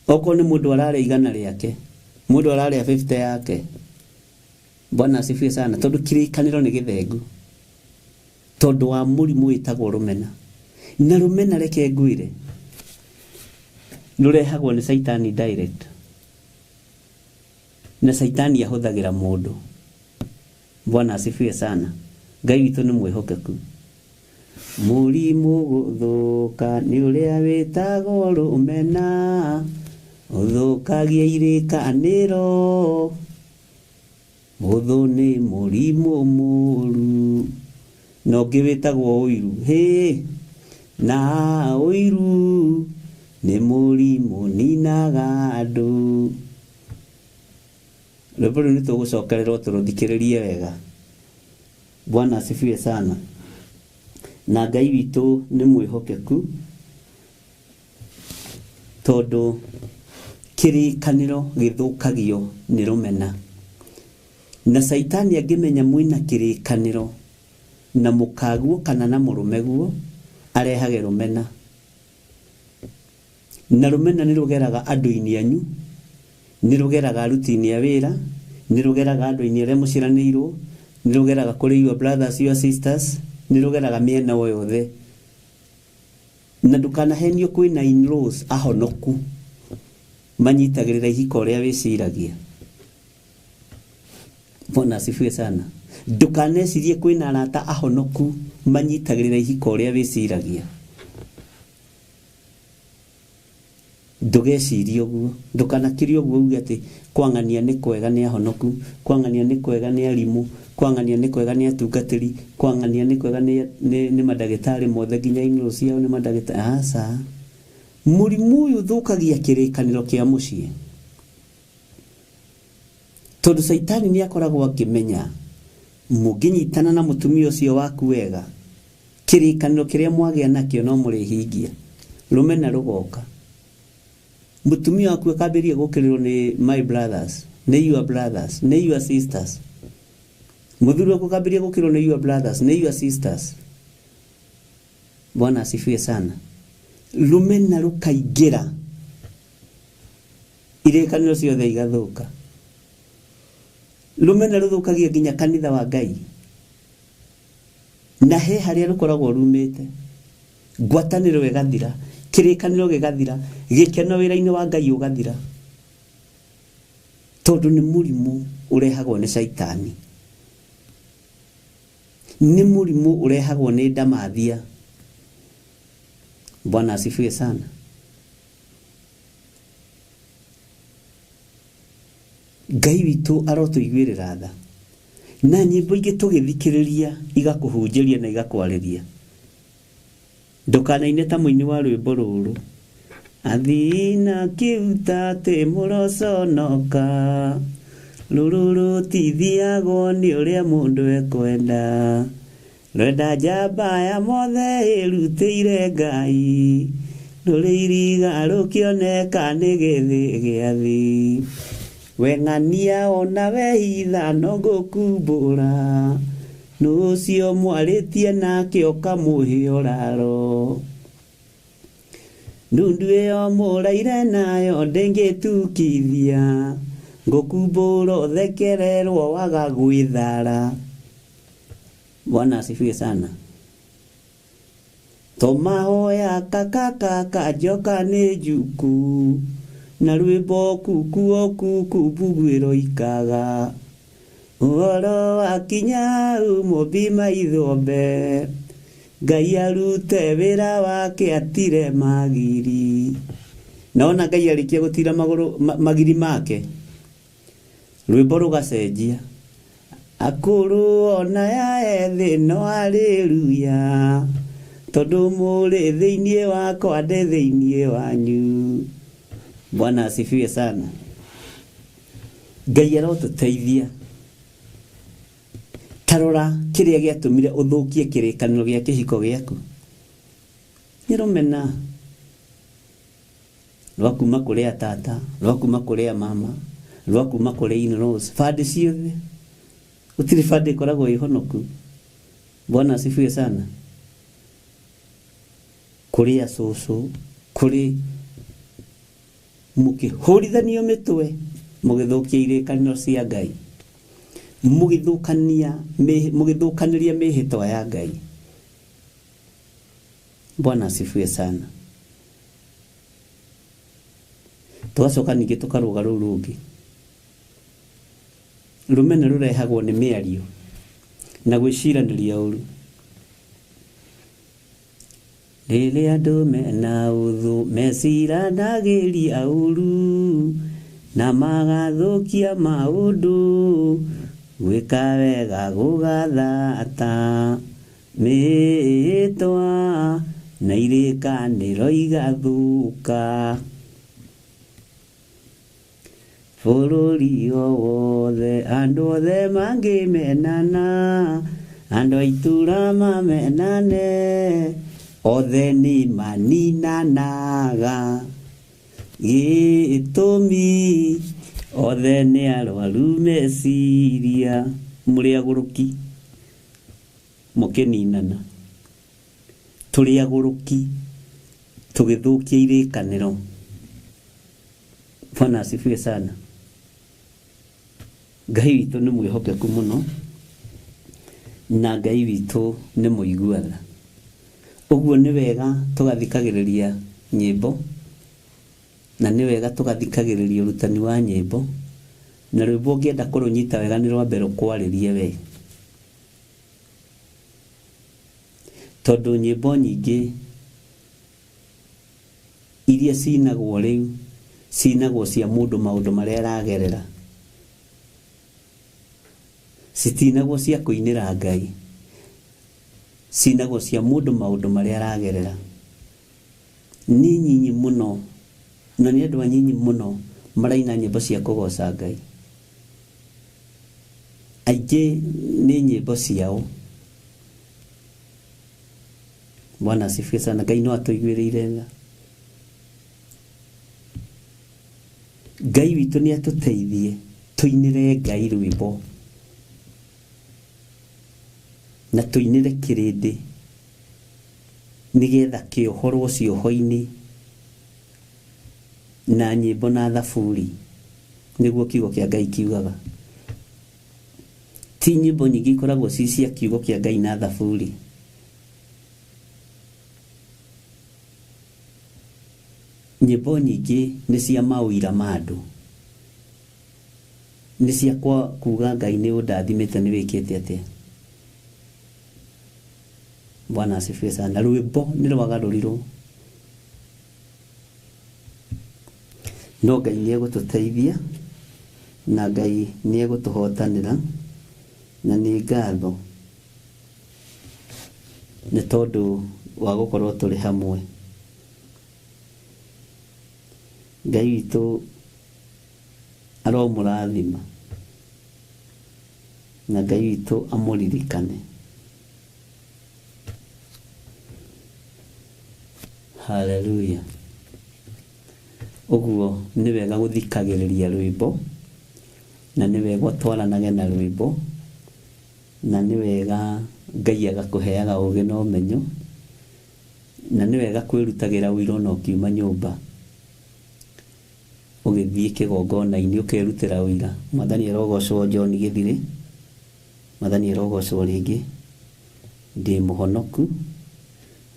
Oko ni mundu arare igana riake mundu arare 50 yake. Bwana asifiwe sana. Tondu kirikaniro ni githengu tondu wa murimu witagwo rumena na rumena reke ngwire nurehagwo ni Saitani direct na Saitani ahuthagira mundu. Bwana asifiwe sana. Ngai witu ni mwihokeku. Murimu guthuka ni uria witagwo rumena uthukagia irikaniro uthu ni murimu muru no ngivitagwo uiru na uiru ni murimu ninaga andu. Rwimbo ni tugucokererwo turuthikiririe wega. Bwana asifiwe sana. Na Ngai witu ni mwihokeku tondu kirikaniro githukagio ni rumena na Saitani angimenya mwina kirikaniro na mukaguo kana na murumeguo arehage rumena na rumena ni rugeraga andu-ini anyu ni rugeraga aruti-ini a wira ni rugeraga andu-ini aria muciranirwo ni rugeraga kuri your brothers your sisters ni rugeraga miena yothe na ndukanahenio kwina in-laws ahonoku manyitagirira ihiko ria wiciragia. Bwana asifiwe sana. Ndukanecirie kwina arata ahonoku manyitagirira ihiko ria wiciragia. Ndugecirie uguo ndukanakirie uguo uge ati kwangania ni kwega ni ahonoku kwangania ni kwega ni arimu kwangania ni kwega ni atungatiri kwangania ni kwega ni madagitari mothe nginya in-laws ciao ni madagitari. Asa murimu uyu thukagia kirikaniro kia mucii tondu Saitani ni akoragwo akimenya munginyitana na mutumia ucio waku wega kirikaniro kiria mwagia nakio no murihingia rumena rugoka mutumia waku akabiria gukirirwo ni my brothers ni your brothers ni your sisters muthuri waku akabiria gukirirwo ni your brothers ni your sisters. Bwana asifiwe sana. Rumena rukaingira irekaniro ciothe igathuka. Rumena ruthukagia nginya kanitha wa Ngai na he haria rukoragwo rumite ngwataniro igathira kirikaniro gigathira gikeno wira-ini wa Ngai ugathira tondu ni murimu urehagwo ni Saitani ni murimu urehagwo ni ndamathia. Bwana asifiwe sana. Ngai witu arotuiguirira tha na nyimbo ingi tugithikiriria igakuhunjiria na igakwariria. Ndukanaine ta muini wa rwimbo ruru athina kiuta te muroconoka rururu tithiagwo ni uria mundu ekwenda rwenda njamba ya mothe irutĩire Ngai rũrĩ iriga rũkĩoneka nĩ gĩthĩ gĩa thĩ weng'ania ona wehitha no ngũkumbũra nũcio mwarĩtie nake ũkamũhe ũraro ndundu ĩyo mũraire nayo ndĩngĩtukithia ngũkumbũra ũthekererwo waga gwĩthara. Bwana asifiwe sana. Tomahoya kakaka joka ni juku na rwimbo kukuo kukumbugwiro ikaga uhoro wakinya umombi maithombe Ngai arute wira wake atire magiri naona Ngai arikia gutira magiri make rwimbo rugacenjia akuru ona ya ethi no haleluya tondu muri thiini wakwa ndi thiini wanyu Bwana asifiwe sana Ngai arotuteithia tarora kiria giatumire uthukie kirikaniro gia kihiko giaku nirumena rwakuma kuria tata rwakuma kuria mama rwakuma kuria in-laws fadi ciothe utiri fadi koragwo ihonoku Bwana asifiwe sana kuria susu kuri mukihorithanio mitwe mugithukia irikaniro cia Ngai mugithukaniria mihitwa ya Ngai Bwana asifiwe sana tugacoka ningi tukaruga rungi rumene rurehagwo ni miario na gwiciraniria uru riri andu mena uthu meciranagiria uru na magathukia maundu gwika wega gugathata mitwa na irikaniro igathuka bururi wothe andu othe mangimenana andu aitura mamenane othe ni maninanaga gitumi othe ni arwaru meciria muri aguruki mukininana turi aguruki tugithukia irikaniro Bwana asifiwe sana Ngai witu ni mwihokeku muno na Ngai witu ni muiguana uguo ni wega tugathikagiriria nyimbo na ni wega tugathikagiriria urutani wa nyimbo na rwimbo ngienda kurunyita wega ni rwa mbere kwaririe we tondu nyimbo nyingi iria cinagwo riu cinagwo cia mundu maundu maria aragerera citinagwo cia kuinira Ngai cinagwo cia mundu maundu maria aragerera ni nyinyi muno na ni andu anyinyi muno maraina nyimbo cia kugoca Ngai aingĩ ni nyimbo ciao Bwana asifiwe sana Ngai no atuiguĩrĩire tha Ngai witu ni atuteithie tuinire Ngai rwimbo na tuinire kirindi nigetha kiohorwo cioho-ini na nyimbo na thaburi niguo kiugo kia Ngai kiugaga ti nyimbo nyingi ikoragwo ci cia kiugo kia Ngai na thaburi nyimbo nyingi ni cia mawira mandu ni cia kwa kuga Ngai ni undathimite ni wikite atia Bwana asifiwe sana rwimbo ni rwagarurirwo no Ngai ni egututeithia na Ngai ni egutuhotanira na ni ngatho ni tondu wa gukorwo turi hamwe Ngai witu aromurathima na Ngai witu amuririkane Hallelujah uguo ni wega guthikagiriria rwimbo na ni wega twaranage na rwimbo na ni wega Ngai agakuheaga ugi na umenyo na ni wega kwirutagira wiro no kiuma nyumba ugithie kigongona-ini ukirutira wira Mwathani arogocwo John Githiri Mwathani arogocwo ringi ndi muhonoku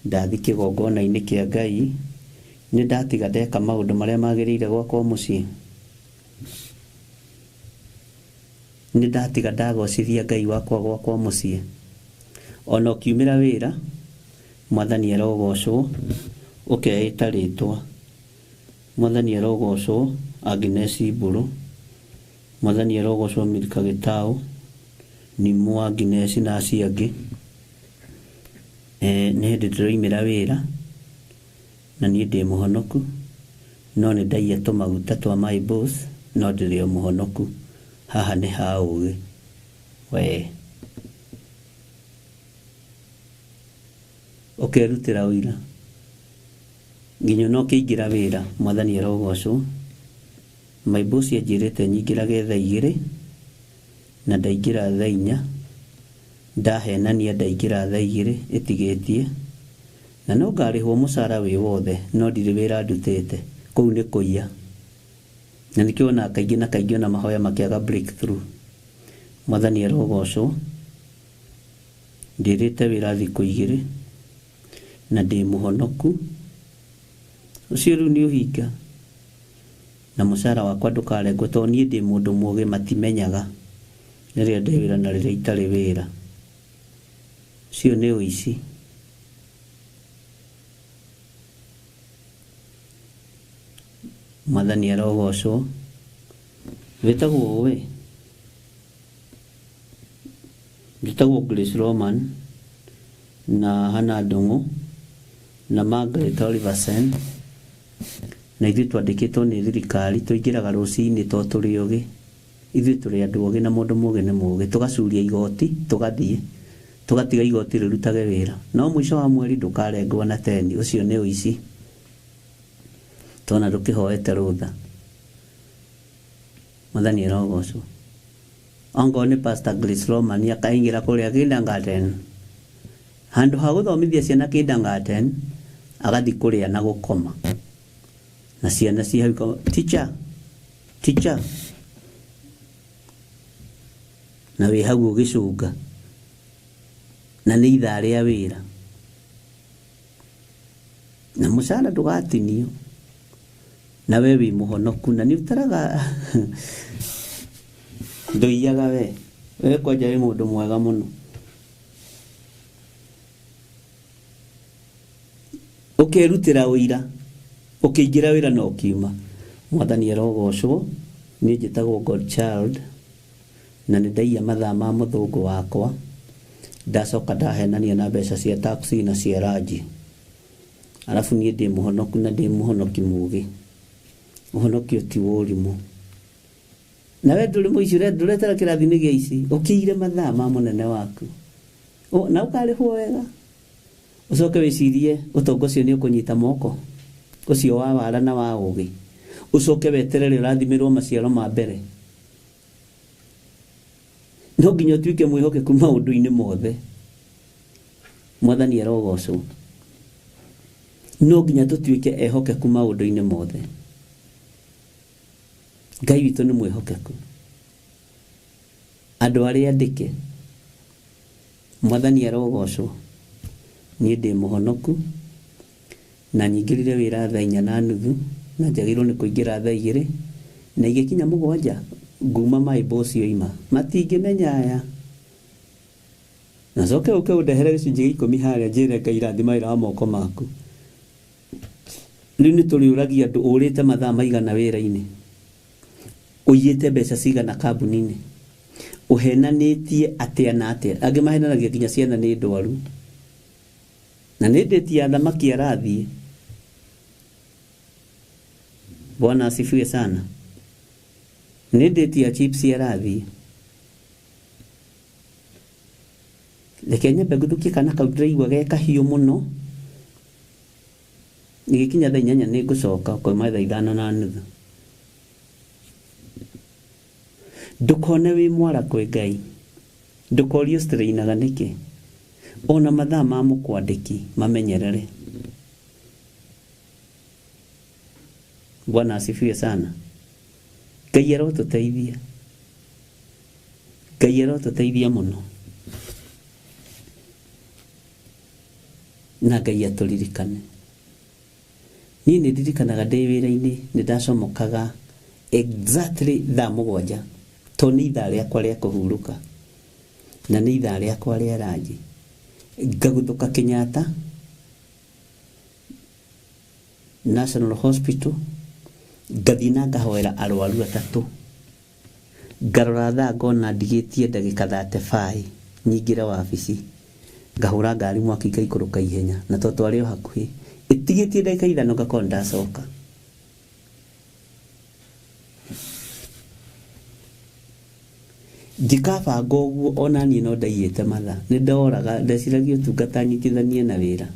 ndathi kigongona-ini kia Ngai nĩ ndatiga ndeka maũndũ marĩa magĩrĩire gwakwa mũciĩ, nĩ ndatiga ndagocithia Ngai wakwa gwakwa mũciĩ. Ona ũkiumĩra wĩra, Mwathani arogocwo, ũkeĩta rĩtwa. Mwathani arogocwo Agnes Mburu, Mwathani arogocwo Milka Gĩtaũ, Nimũ Agnes na acio angĩ. Nĩ hĩndĩ ndĩroimĩra wĩra na niĩ ndĩ mũhonoku, no nĩ ndaia tũmaguta twa my boss, no ndĩrĩ o mũhonoku. Haha nĩ ha ũgĩ we. Ũkerutĩra ũira nginya no kĩingĩra wĩra, Mwathani arogocwo. My boss anjĩrĩte nyingĩrage thaa 2 na ndaingĩra thaa 4, ndahenania ndaingĩra thaa 2 ĩtigĩtie, na no ngarĩhwo mũcara wĩ wothe, no ndirĩ wĩra ndutĩte. Kũu nĩ kũiya, na nĩkĩo ona kaingĩ na kaingĩ ona mahoya makĩaga breakthrough. Mwathani arogocwo. Ndĩrĩte wĩra thikũ 2 na ndĩ mũhonoku. Ũcio rĩu nĩ ũhinga, na mũcara wakwa ndũkarengwo, tondũ niĩ ndĩ mũndũ mũũgĩ matimenyaga rĩrĩa ndĩ wĩra na rĩrĩa itarĩ wĩra. Ũcio nĩ ũici. Mwathani arogocwo. Wĩtagwo we? Njĩtagwo Grace Roman na Hannah Ndung'u na Margaret Oliversen, na ithuĩ twandĩkĩtwo nĩ thirikari. Tũingĩraga rũcinĩ tondũ tũrĩ ũgĩ. Ithuĩ tũrĩ andũ ũgĩ na mũndũ mũũgĩ nĩ mũũgĩ. Tũgacuria igoti, tũgathiĩ, tũgatiga igoti rĩrutage wĩra, no mũico wa mweri ndũkarengwo na teni. Ũcio nĩ ũici, tona ndũkĩhoete rũtha. Mwathani arogocwo. Ongo nĩ Pastor Grace Roman akaingĩra kũrĩa kindergarten, handũ ha gũthomithia ciana kindergarten, agathiĩ kũrĩa na gũkoma, na ciana ci hau teacher, na wĩ hau ũgĩcũnga, na nĩ ithaa rĩa wĩra, na mũcara ndũgatinio, na we wĩ mũhonoku, na nĩ ũtaraga ndũiyaga we kwanja wĩ mũndũ mwega mũno. Ũkerutĩra ũira, ũkĩingĩra wĩra na ũkiuma. Mwathani arogocwo. Niĩ njĩtagwo Godchild, na nĩ ndaiya mathaa ma mũthũngũ wakwa, ndacoka ndahenania na mbeca cia taxi na cia ranji. Alafu niĩ ndĩ mũhonoku na ndĩ mũhonoki mũũgĩ. Ũhonokio ti ũrimũ. Na we ndũrĩ mũici ndũretera kĩrathi-inĩ gĩa ici, ũkĩire mathaa ma mũnene waku, na ũkarĩhwo wega. Ũcoke wĩcirie ũtongo ũcio nĩ ũkũnyita moko, ũcio wa wara na wa ũgĩ. Ũcoke weterere ũrathimĩrwo maciaro ma mbere. No nginya ũtuĩke mwĩhokeku maũndũ-inĩ mothe. Mwathani arogocwo. No nginya tũtuĩke ehokeku maũndũ-inĩ mothe. Ngai witũ nĩ mwĩhokeku. Andũ arĩa andĩke. Mwathani arogocwo. Niĩ ndĩ mũhonoku, na nyingĩrire wĩra thaa 4:30, na njagĩrĩirwo nĩ kũingĩra thaa 2, na igĩkinya 7 nguma my boss yoima. Matingĩmenya aya. Na coke ũke ũndehere gĩcunjĩ 10 harĩa njĩre Ngai rathima wĩra wa moko maku. Rĩu nĩ tũrĩũragia andũ ũrĩte mathaa maigana wĩra-inĩ, ũiyĩte mbeca cigana kambuni-inĩ, ũhenanĩtie atĩa na atĩa. Angĩ mahenanagia nginya ciana nĩ ndwaru, na nĩ ndĩti ya thamaki arathiĩ. Bwana asifiwe sana. Nĩ ndĩti ya chips arathiĩ. Reke nyambe ngũthũkie kana kau ndĩraigua ge kahiũ mũno. Nĩgĩkinya thaa 8 nĩ ngũcoka koima thaa 5:30. Ndũkone wĩ mwara kwĩ Ngai. Ndũkorio strainaga nĩkĩ. Ona mathaa ma mũkwandĩki mamenyerere. Bwana asifiwe sana. Ngai arotũteithia. Ngai arotũteithia mũno. Na Ngai atũririkane. ni ndirikanaga ndĩ wĩra-inĩ nĩ ndacomokaga exactly thaa mũgwanja to nĩ ithaa rĩakwa rĩa kũhurũka na nĩ ithaa rĩakwa rĩa ranji. Ngaguthũka Kenyatta National Hospital, ngathiĩ na ngahoera arwaru atatũ. Ngarora thaa ngona ndigĩtie ndagĩka 35 nyingĩre wabici, ngahũra ngari mwaki ngaikũrũka ihenya, na to twarĩ o hakuhĩ, ĩtigĩtie ndagĩka ithano ngakorwo ndacoka. Ndikabanga ũguo ona niĩ no ndaiyĩte mathaa, nĩ ndoraga ndeciragia ũtungata nyitithanie na wĩra,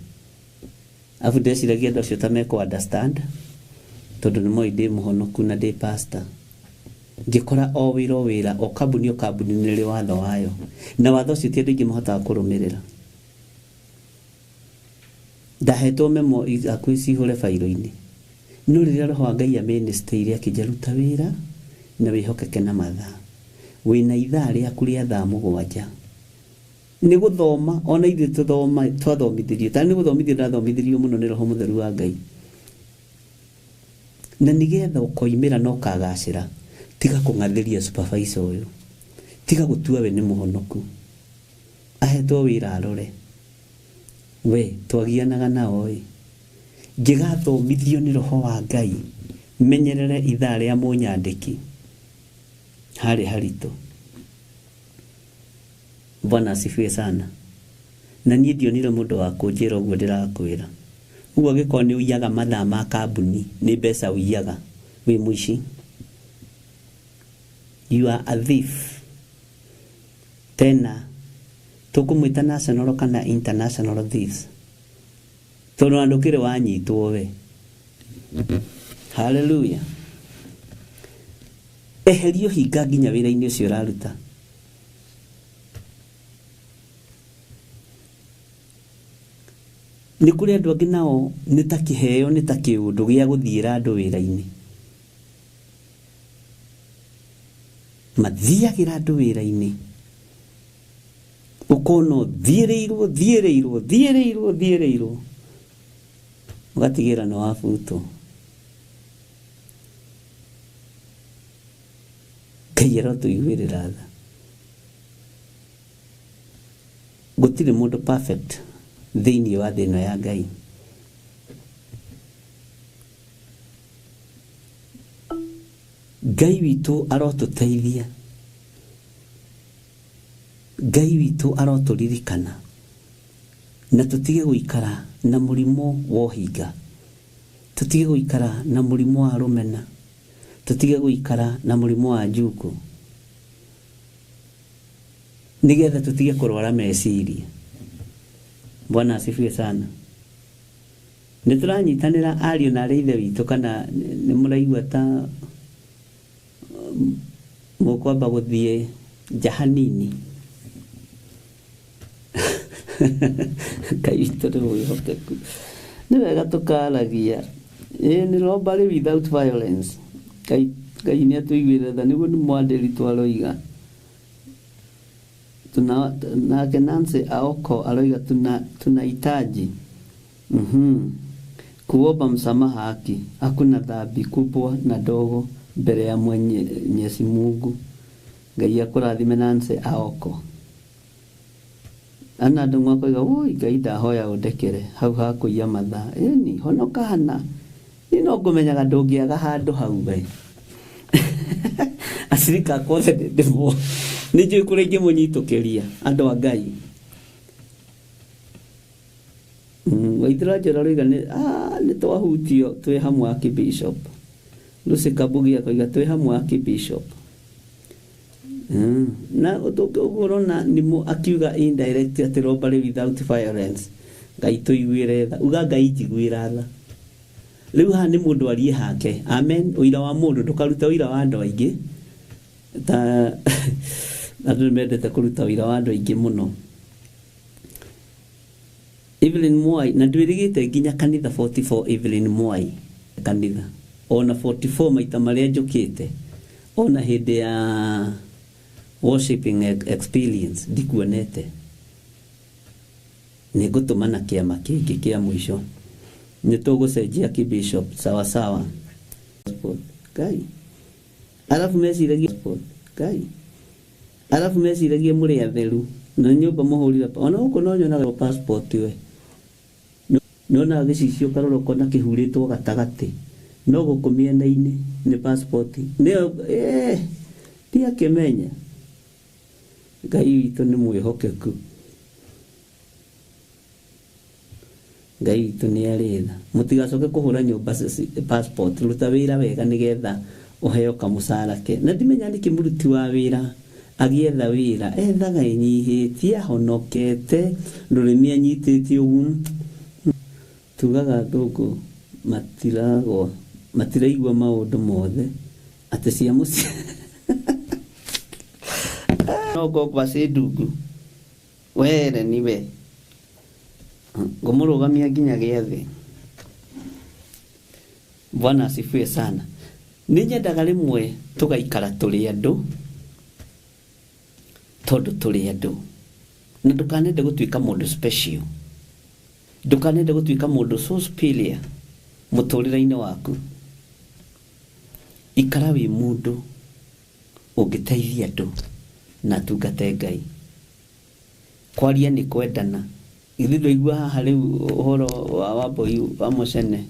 afu ndeciragia andũ acio ta mekũ understand tondũ nĩ moĩ ndĩ mũhonoku na ndĩ pastor. Ngĩkora o wĩra o kambuni nĩ rĩ watho wayo, na watho ũcio ti andũ aingĩ mahotaga kũrũmĩrĩra. Ndahetwo memo akuĩ cihũre failo-inĩ, no rĩrĩa Roho wa Ngai amĩnĩstĩire akĩnjaruta wĩra na wĩhokeke na mathaa, wĩna ithaa rĩaku rĩa thaa mũgwanja nĩ gũthoma. Ona ithuĩ twathomithirio, ta nĩ gũthomithio ndathomithirio mũno nĩ Roho Mũtheru wa Ngai, na nĩgetha ũkoimĩra na ũkagacĩra, tiga kũng'athĩria supervisor ũyũ, tiga gũtua we nĩ mũhonoku, ahetwo wĩra arore. We twagianaga nao ĩ, ngĩgathomithio nĩ Roho wa Ngai menyerere ithaa rĩa mũnyandĩki, harĩ haritũ. Bwana asifiwe sana. Na niĩ ndionire mũndũ wa kũnjĩra ũguo ndĩrakwĩra. Ũguo angĩkorwo nĩ ũiyaga mathaa ma kambuni, nĩ mbeca ũiyaga, wĩ mũici. You are a thief. Tena tũkũmwĩta national kana international thieves, tondũ andũ kĩrĩ wanyitwo we. Hallelujah. Eherio hinga nginya wĩra-inĩ ũcio ũraruta. Nĩ kũrĩ andũ angĩ nao nĩ ta kĩheo, nĩ ta kĩũndũ gĩa gũthiĩra andũ wĩra-inĩ, mathiagĩra andũ wĩra-inĩ, ũkona thiĩrĩirwo, ũgatigĩra nĩ wabutwo. Ngai arotũiguĩrĩra tha. Gũtirĩ mũndũ perfect thĩinĩ wa thĩ ĩno ya Ngai. Ngai witũ arotũteithia, Ngai witũ arotũririkana, na tũtige gũikara na mũrimũ wa ũhinga, tũtige gũikara na mũrimũ wa rũmena, tũtige gũikara na mũrimũ wa njuko, nĩgetha tũtige kũrwara meciria. Bwana asifiwe sana. Nĩ tũranyitanĩra ariũ na arĩ ithe witũ, kana nĩ mũraigua ta mũkwamba gũthiĩ jahanini? Ngai witũ nĩ mwĩhokeku, nĩ wega tũkaragia. Nĩ robbery without violence. Ngai nĩ atũiguĩre tha, nĩguo nĩ mwandĩri twaroiga. Nake Nancy Aoko aroiga tunahitaji kuomba msamaha haki, hakuna dhambi kubwa na dogo mbele ya Mwenyezi Mungu. Ngai akũrathime Nancy Aoko. Ana andũ makoiga oi Ngai ndahoya ũndekere hau hakũiya mathaa. Ni honoka hana, ni no ngũmenyaga ndũngĩaga handũ hau we. Acirika kothe ndĩmo nĩ njũĩ kũrĩa ingĩmũnyitũkĩria andũ a Ngai. Waithĩra njĩra roiga nĩ twahutio twĩ hamwe Archbishop. Lucy Kabugi akoiga twĩ hamwe Archbishop. Na ũrona nĩ akiuga indirect atĩ robbery without violence. Ngai tũiguĩre tha, uga Ngai njiguĩra tha. Rĩu haha nĩ mũndũ arie hake. Amen. Ũira wa mũndũ ndũkaruta ũira wa andũ aingĩ. Ta andũ mendete kũruta ũira wa andũ aingĩ mũno. Evelyn Mwai, na ndwĩrĩgĩte nginya kanitha 44 Evelyn Mwai kanitha. Ona 44 maita marĩa njũkĩte. Ona hĩndĩ ya worshiping experience ndikuonete. Nĩ ngũtũmana kĩama kĩngĩ kĩa mũico. nĩtũgũcenjia kĩbishop sawa sawa. Ngai alafu meciragia mũrĩ atheru na nyũmba mũhũrire ona huko no nyonaga passport we nona gĩcicio karoroko na kĩhurĩtwo gatagati no gũkũ mĩena-inĩ nĩ passport nĩyo tia kĩmenya. Ngai witũ nĩ mwĩhokeku, Ngai witũ nĩ arĩtha. Mũtigacoke kũhũra nyũmba passport, ruta wĩra wega nĩgetha ũheo kamũcara ke. Na ndimenya nĩkĩ mũruti wa wĩra agĩetha wĩra ethaga enyihĩtie ahonokete rũrĩmĩ anyitĩtie ũguo. Tugaga thũngũ matiraigua maũndũ mothe atĩ cia mũciĩ no gokwa ndungu were niwe ngũmũrũgamia nginya gĩathĩ. Bwana asifiwe sana. Nĩ nyendaga rĩmwe tũgaikara tũrĩ andũ tondũ tũrĩ andũ, na ndũkanende gũtuĩka mũndũ special, ndũkanende gũtuĩka mũndũ so superior mũtũrĩre-inĩ waku. Ikara wĩ mũndũ ũngĩteithia andũ na tungate Ngai. Kwaria nĩ kwendana. Ithuĩ ndũigua haha rĩu ũhoro wa Wambũi wa Mũcene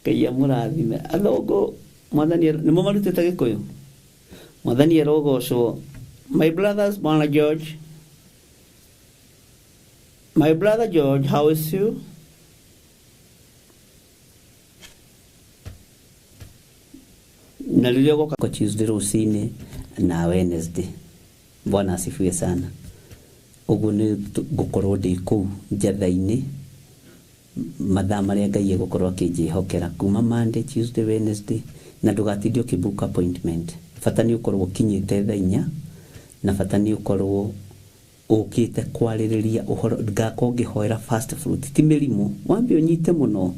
Ngai amũrathime. Athũngũ mwathani nĩmo marutĩte Gĩkũyũ. Mwathani arogocwo. My brothers, Bwana George. My brother George, how is you? Na rĩrĩa goka kwa Tuesday rũcinĩ na Wednesday. Bwana asifiwe sana. Ũguo nĩ ngũkorwo ndĩ kũu njatha-inĩ mathaa marĩa Ngai egũkorwo akĩnjĩhokera kuma Monday, Tuesday, Wednesday, na ndũgatinde ũkĩbook appointment. Bata nĩ ũkorwo ũkinyĩte thaa 4 na bata nĩ ũkorwo ũkĩte kwarĩrĩria ũhoro ngakorwo ngĩhoera fast fruit. Ti mĩrimũ wambe ũnyite mũno,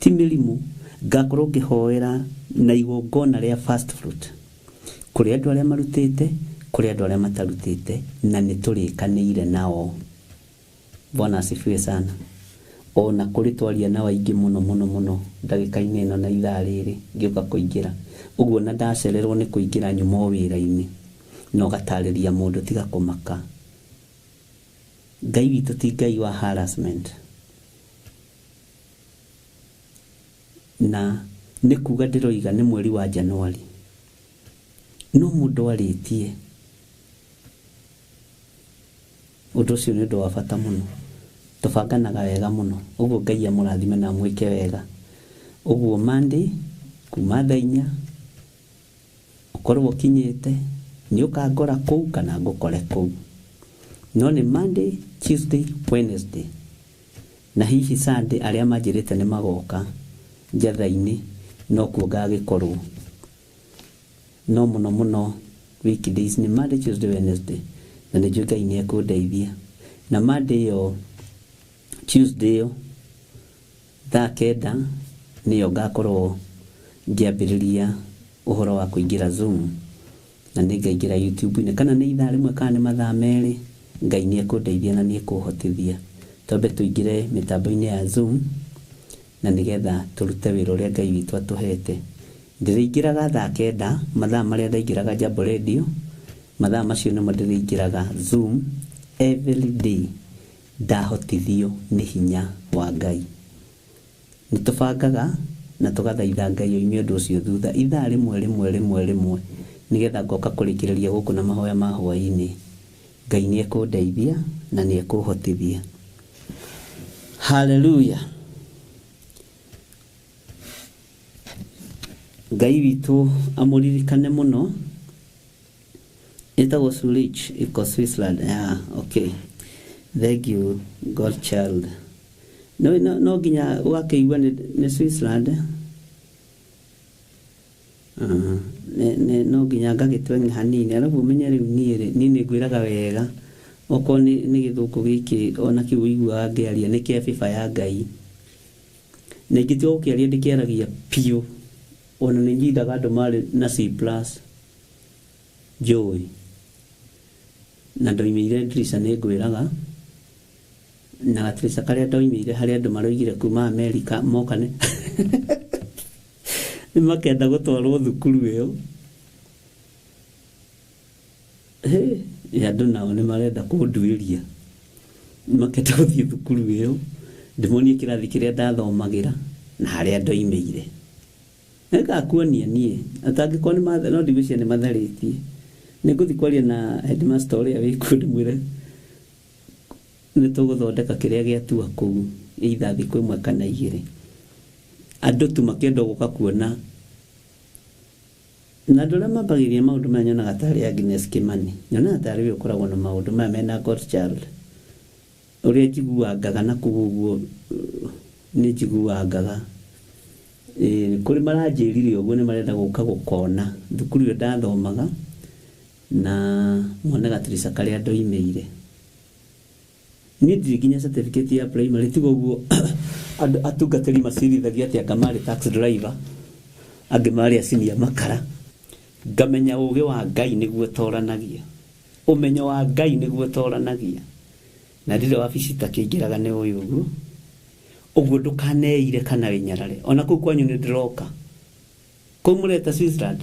ti mĩrimũ. Ngakorwo ngĩhoera na igongona rĩa fast fruit kũrĩ andũ arĩa marutĩte, kũrĩ andũ arĩa matarutĩte, na nĩ tũrĩkanĩire nao. Bwana asifiwe sana. Ona kũrĩ twaria na waingĩ mũno ndagĩka-inĩ ĩno na ithaa rĩrĩ ngĩũka kũingĩra. Ũguo na ndacererwo nĩ kũingĩra nyuma wĩra-inĩ no gatarĩria mũndũ tiga kũmaka. Ngai witũ ti Ngai wa harassment. Na nĩ kuga ndĩroiga nĩ mweri wa Januari no mũndũ arĩtie. Ũndũ ũcio nĩ ũndũ wa bata mũno, tũbanganaga wega mũno. Ũguo Ngai amũrathime na mwĩke wega. Ũguo Monday kuma thaa 4 ũkorwo ũkinyĩte, nĩ ũkangora kũu kana ngũkore kũu. No nĩ Monday, Tuesday, Wednesday na hihi Sunday arĩa manjĩrĩte nĩ magoka njatha-inĩ no kuo ngagĩkorwo. No mũno weekdays nĩ Monday, Tuesday, Wednesday, na nĩ Ngai nĩ ekũndeithia. Na Monday yo Tuesday yo thaa 9 nĩyo ngakorwo ngĩambĩrĩria ũhoro wa kũingĩra Zoom, na nĩ ngaingĩra YouTube-inĩ kana nĩ ithaa rĩmwe kana nĩ mathaa merĩ. Ngai nĩ ekũndeithia na nĩ ekũhotithia twambe tũingĩre mĩtambo-inĩ ya Zoom na nĩgetha tũrute wĩra ũrĩa Ngai witũ atũhete. Ndĩrĩingĩraga thaa 9 mathaa marĩa ndaingĩraga Jambo Radio, mathaa macio nĩmo ndĩrĩingĩraga Zoom every day ndahotithio nĩ hinya wa Ngai. Nĩtũbangaga na tũgathaitha Ngai oimie ũndũ ũcio thutha ithaa rĩmwe nĩgetha ngoka kũrĩkĩrĩria gũkũ na mahoya ma hwaĩ-inĩ. Ngai nĩ ekũndeithia na nĩ ekũhotithia. Hallelujah. Ngai witũ amũririkane mũno. Etagwo Zurich iko Switzerland. Okay. Thank you God child. No nginya ũgakĩigua nĩ Switzerland. No nginya ngagĩtweng'e hanini arabu ũmenye rĩu niĩ nĩ ngwĩraga wega okorwo nĩ gĩthũngũ gĩkĩ ona kĩu ũiguaga ngĩaria nĩ kĩa bĩba ya Ngai. Na ingĩtiga gũkĩaria ndĩkĩaragia piũ ona nĩ nyindaga andũ marĩ na C+ njũĩ na ndoimĩire ndirica nĩ ngwĩraga na gatirisa karia ndoimire hari andu maroigire kuma America mokane ni makenda gutwarwo thukuru iyo andu nao ni marenda kunduiria makenda guthii thukuru iyo ndimonie kirathi kiria ndathomagira na hari andu imeire eka kuonia nie atangiko ni mathe no ndigwiciria ni matharitie ni nguthi kwaria na headmaster uria wikundi mwire ni tuguthondeka kiria giatua kuu either thiku imwe kana igiri andu tu makenda guka kuona na ndora mabagiria maundu manyona gatari Agnes Kimani nyona atari we ukoragwo na maundu mena God child uria njiguangaga na kuguguo ni njiguangaga kuri maranjirire uguo ni marenda guka gukona thukuru yo ndathomaga na mwana gatirisa karia ndoimeire ni ndiginya certificate ya primary tigo guo atungatiri macirithagia ati akamari taxi driver angemari asinia makara ngamenya uge wa Ngai niguo toranagia umenyo wa Ngai niguo toranagia na ndire wabici takiingiraga ne uyu uguo ndukaneire kana winyarare ona ku kwanyu ni ndiroka ku mureta Switzerland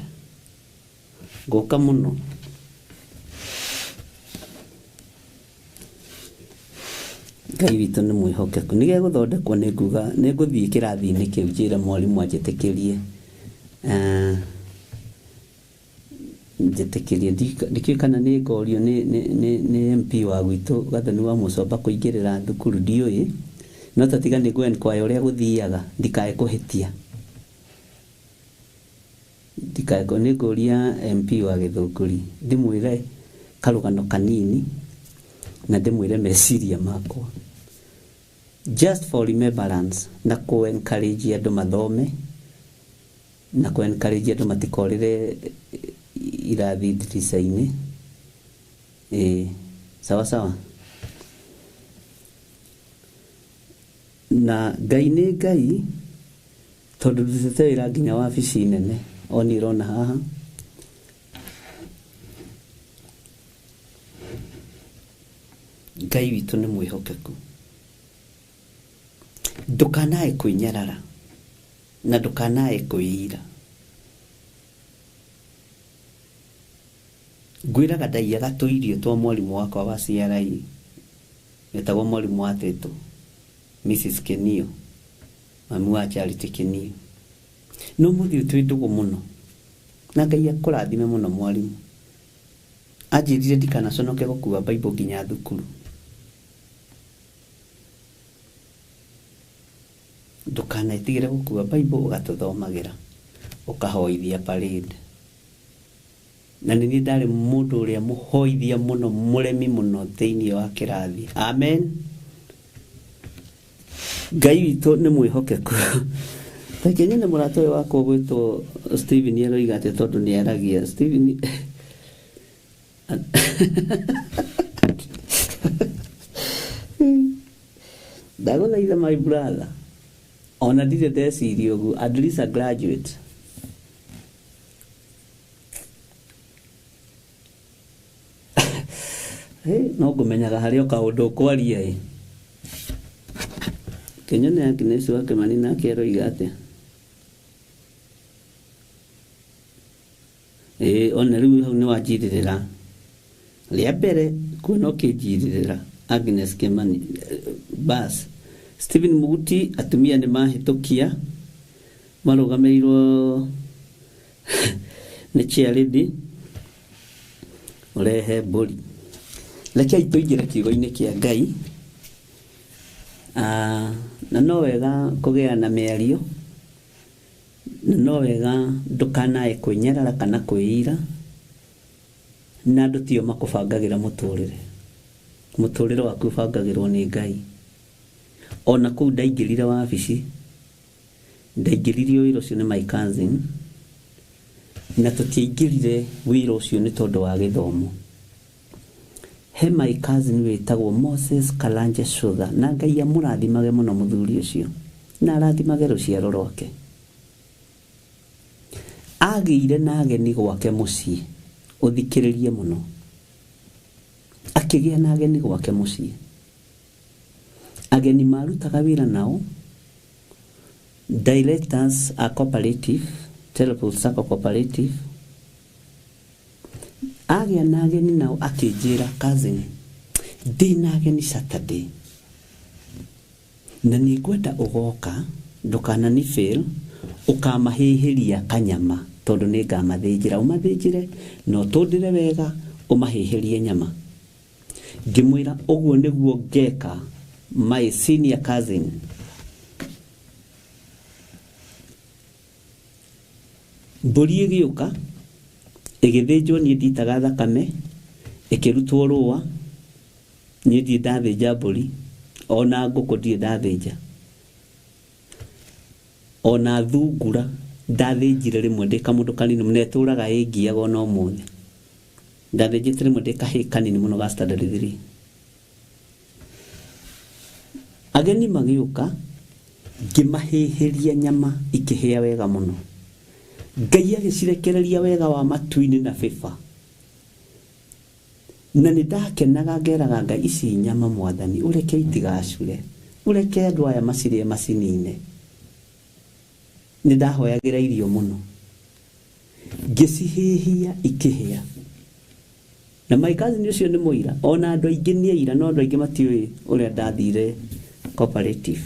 goka muno Ngai witu ni mwihokeku nige guthondekwo ni nguga ni nguthii kirathi-ini kiu njira mwalimu anjitikirie njitikirie ndikikana ni ngorio ni MP wa gwitu gathani wa Mucomba kuingirira thukuru ndiui no tatiga ni gwen kwa uria guthiaga ndikae kuhitia ndikae ko ni ngoria MP wa Githunguri ndimwire karugano kanini na ndimwire meciria makwa just for remembrance na ku encourage andu mathome na ku encourage andu matikorire irathi ndirica-ini sawa sawa na Ngai ni Ngai tondu ndutete wira nginya wabici nene oni irona haha Ngai witu ni mwihokeku ndukanae kwinyarara na ndukanae kuira ngwiraga ndaiaga tuirio twa mwalimu wakwa wa CRI etagwo mwalimu wa Teto Mrs Kenio mami wa Charity Kenio no muthi twindugu muno na Ngai akurathime muno mwalimu ajirire ndikanaconoke gukua Bible nginya thukuru ndukanatigire gukua Bible ugatuthomagira ukahoithia parade na nini ndari mundu uria muhoithia muno muremi muno thiini wa kirathi amen Ngai witu ni mwihokeku Takenya ni murato wako gwitwo Steven yeroiga ati tondu ni aragia Steven ndaguthaitha my brother ona ndire ndeciria uguo at least a graduate no ngumenyaga haria kaundu kwaria Kenya ni Agnes wa Kimani na keroiga ati ona riu hau ni wanjiririra ria mbere kuona ukinjiririra Agnes Kimani bas Stephen Muguti atumia ni mahitukia marugamirwo ni chairlady urehe boli lakini tuingira kiugo-ini kia Ngai na no wega kugea na miario no wega ndukanae kwinyarara kana kwiira na andu tio makubangagira muturire waku bangagirwo ni Ngai ona ku ndaingirire wabici ndaingirire wira ucio ni my cousin na tutiingirire wira ucio ni tondu wa githomo he my cousin witagwo Moses Kalanje Shutha na Ngai amurathimage muno muthuri ucio na arathimage ruciaro rwake agire na ageni gwake mucii uthikiririe muno akigia na ageni gwake mucii ageni marutaga wĩra nao, directors a cooperative, Teleport Sacco cooperative, agĩa na ageni nao akĩnjĩra, cousin, ndĩna ageni Saturday, na nĩngwenda ũgoka ndũkanani fail, ũkamahĩhĩria kanyama tondũ nĩngamathĩnjĩra, ũmathĩnjĩre no tũndĩre wega, ũmahĩhĩrie nyama. Ngĩmwĩra ũguo nĩguo ngeka, my senior cousin. Mbũri ĩgĩũka ĩgĩthĩnjwo, niĩ nditaga thakame, ĩkĩrutwo rũa, niĩ ndiĩ ndathĩnja mbũri, ona ngũkũ ndiĩ ndathĩnja, ona thungura ndathĩnjire rĩmwe ndĩ kamũndũ kanini mũno, etũraga ĩngiaga ona ũmũthĩ, ndathĩnjĩte rĩmwe ndĩ kahĩĩ kanini mũno ga standard 3. Ageni magĩũka ngĩmahĩhĩria nyama ikĩhĩa wega mũno, Ngai agĩcirekereria wega wa matu-inĩ na bĩba, na nĩndakenaga ngeraga Ngai, ici nyama Mwathani ũreke itigacure, ũreke andũ aya macirĩe macinine. Nĩndahoyagĩra irio mũno, ngĩcihĩhia ikĩhĩa, na my cousin ũcio nĩ mũira, ona andũ aingĩ nĩ aira, no andũ aingĩ matiũĩ ũrĩa ndathire cooperative.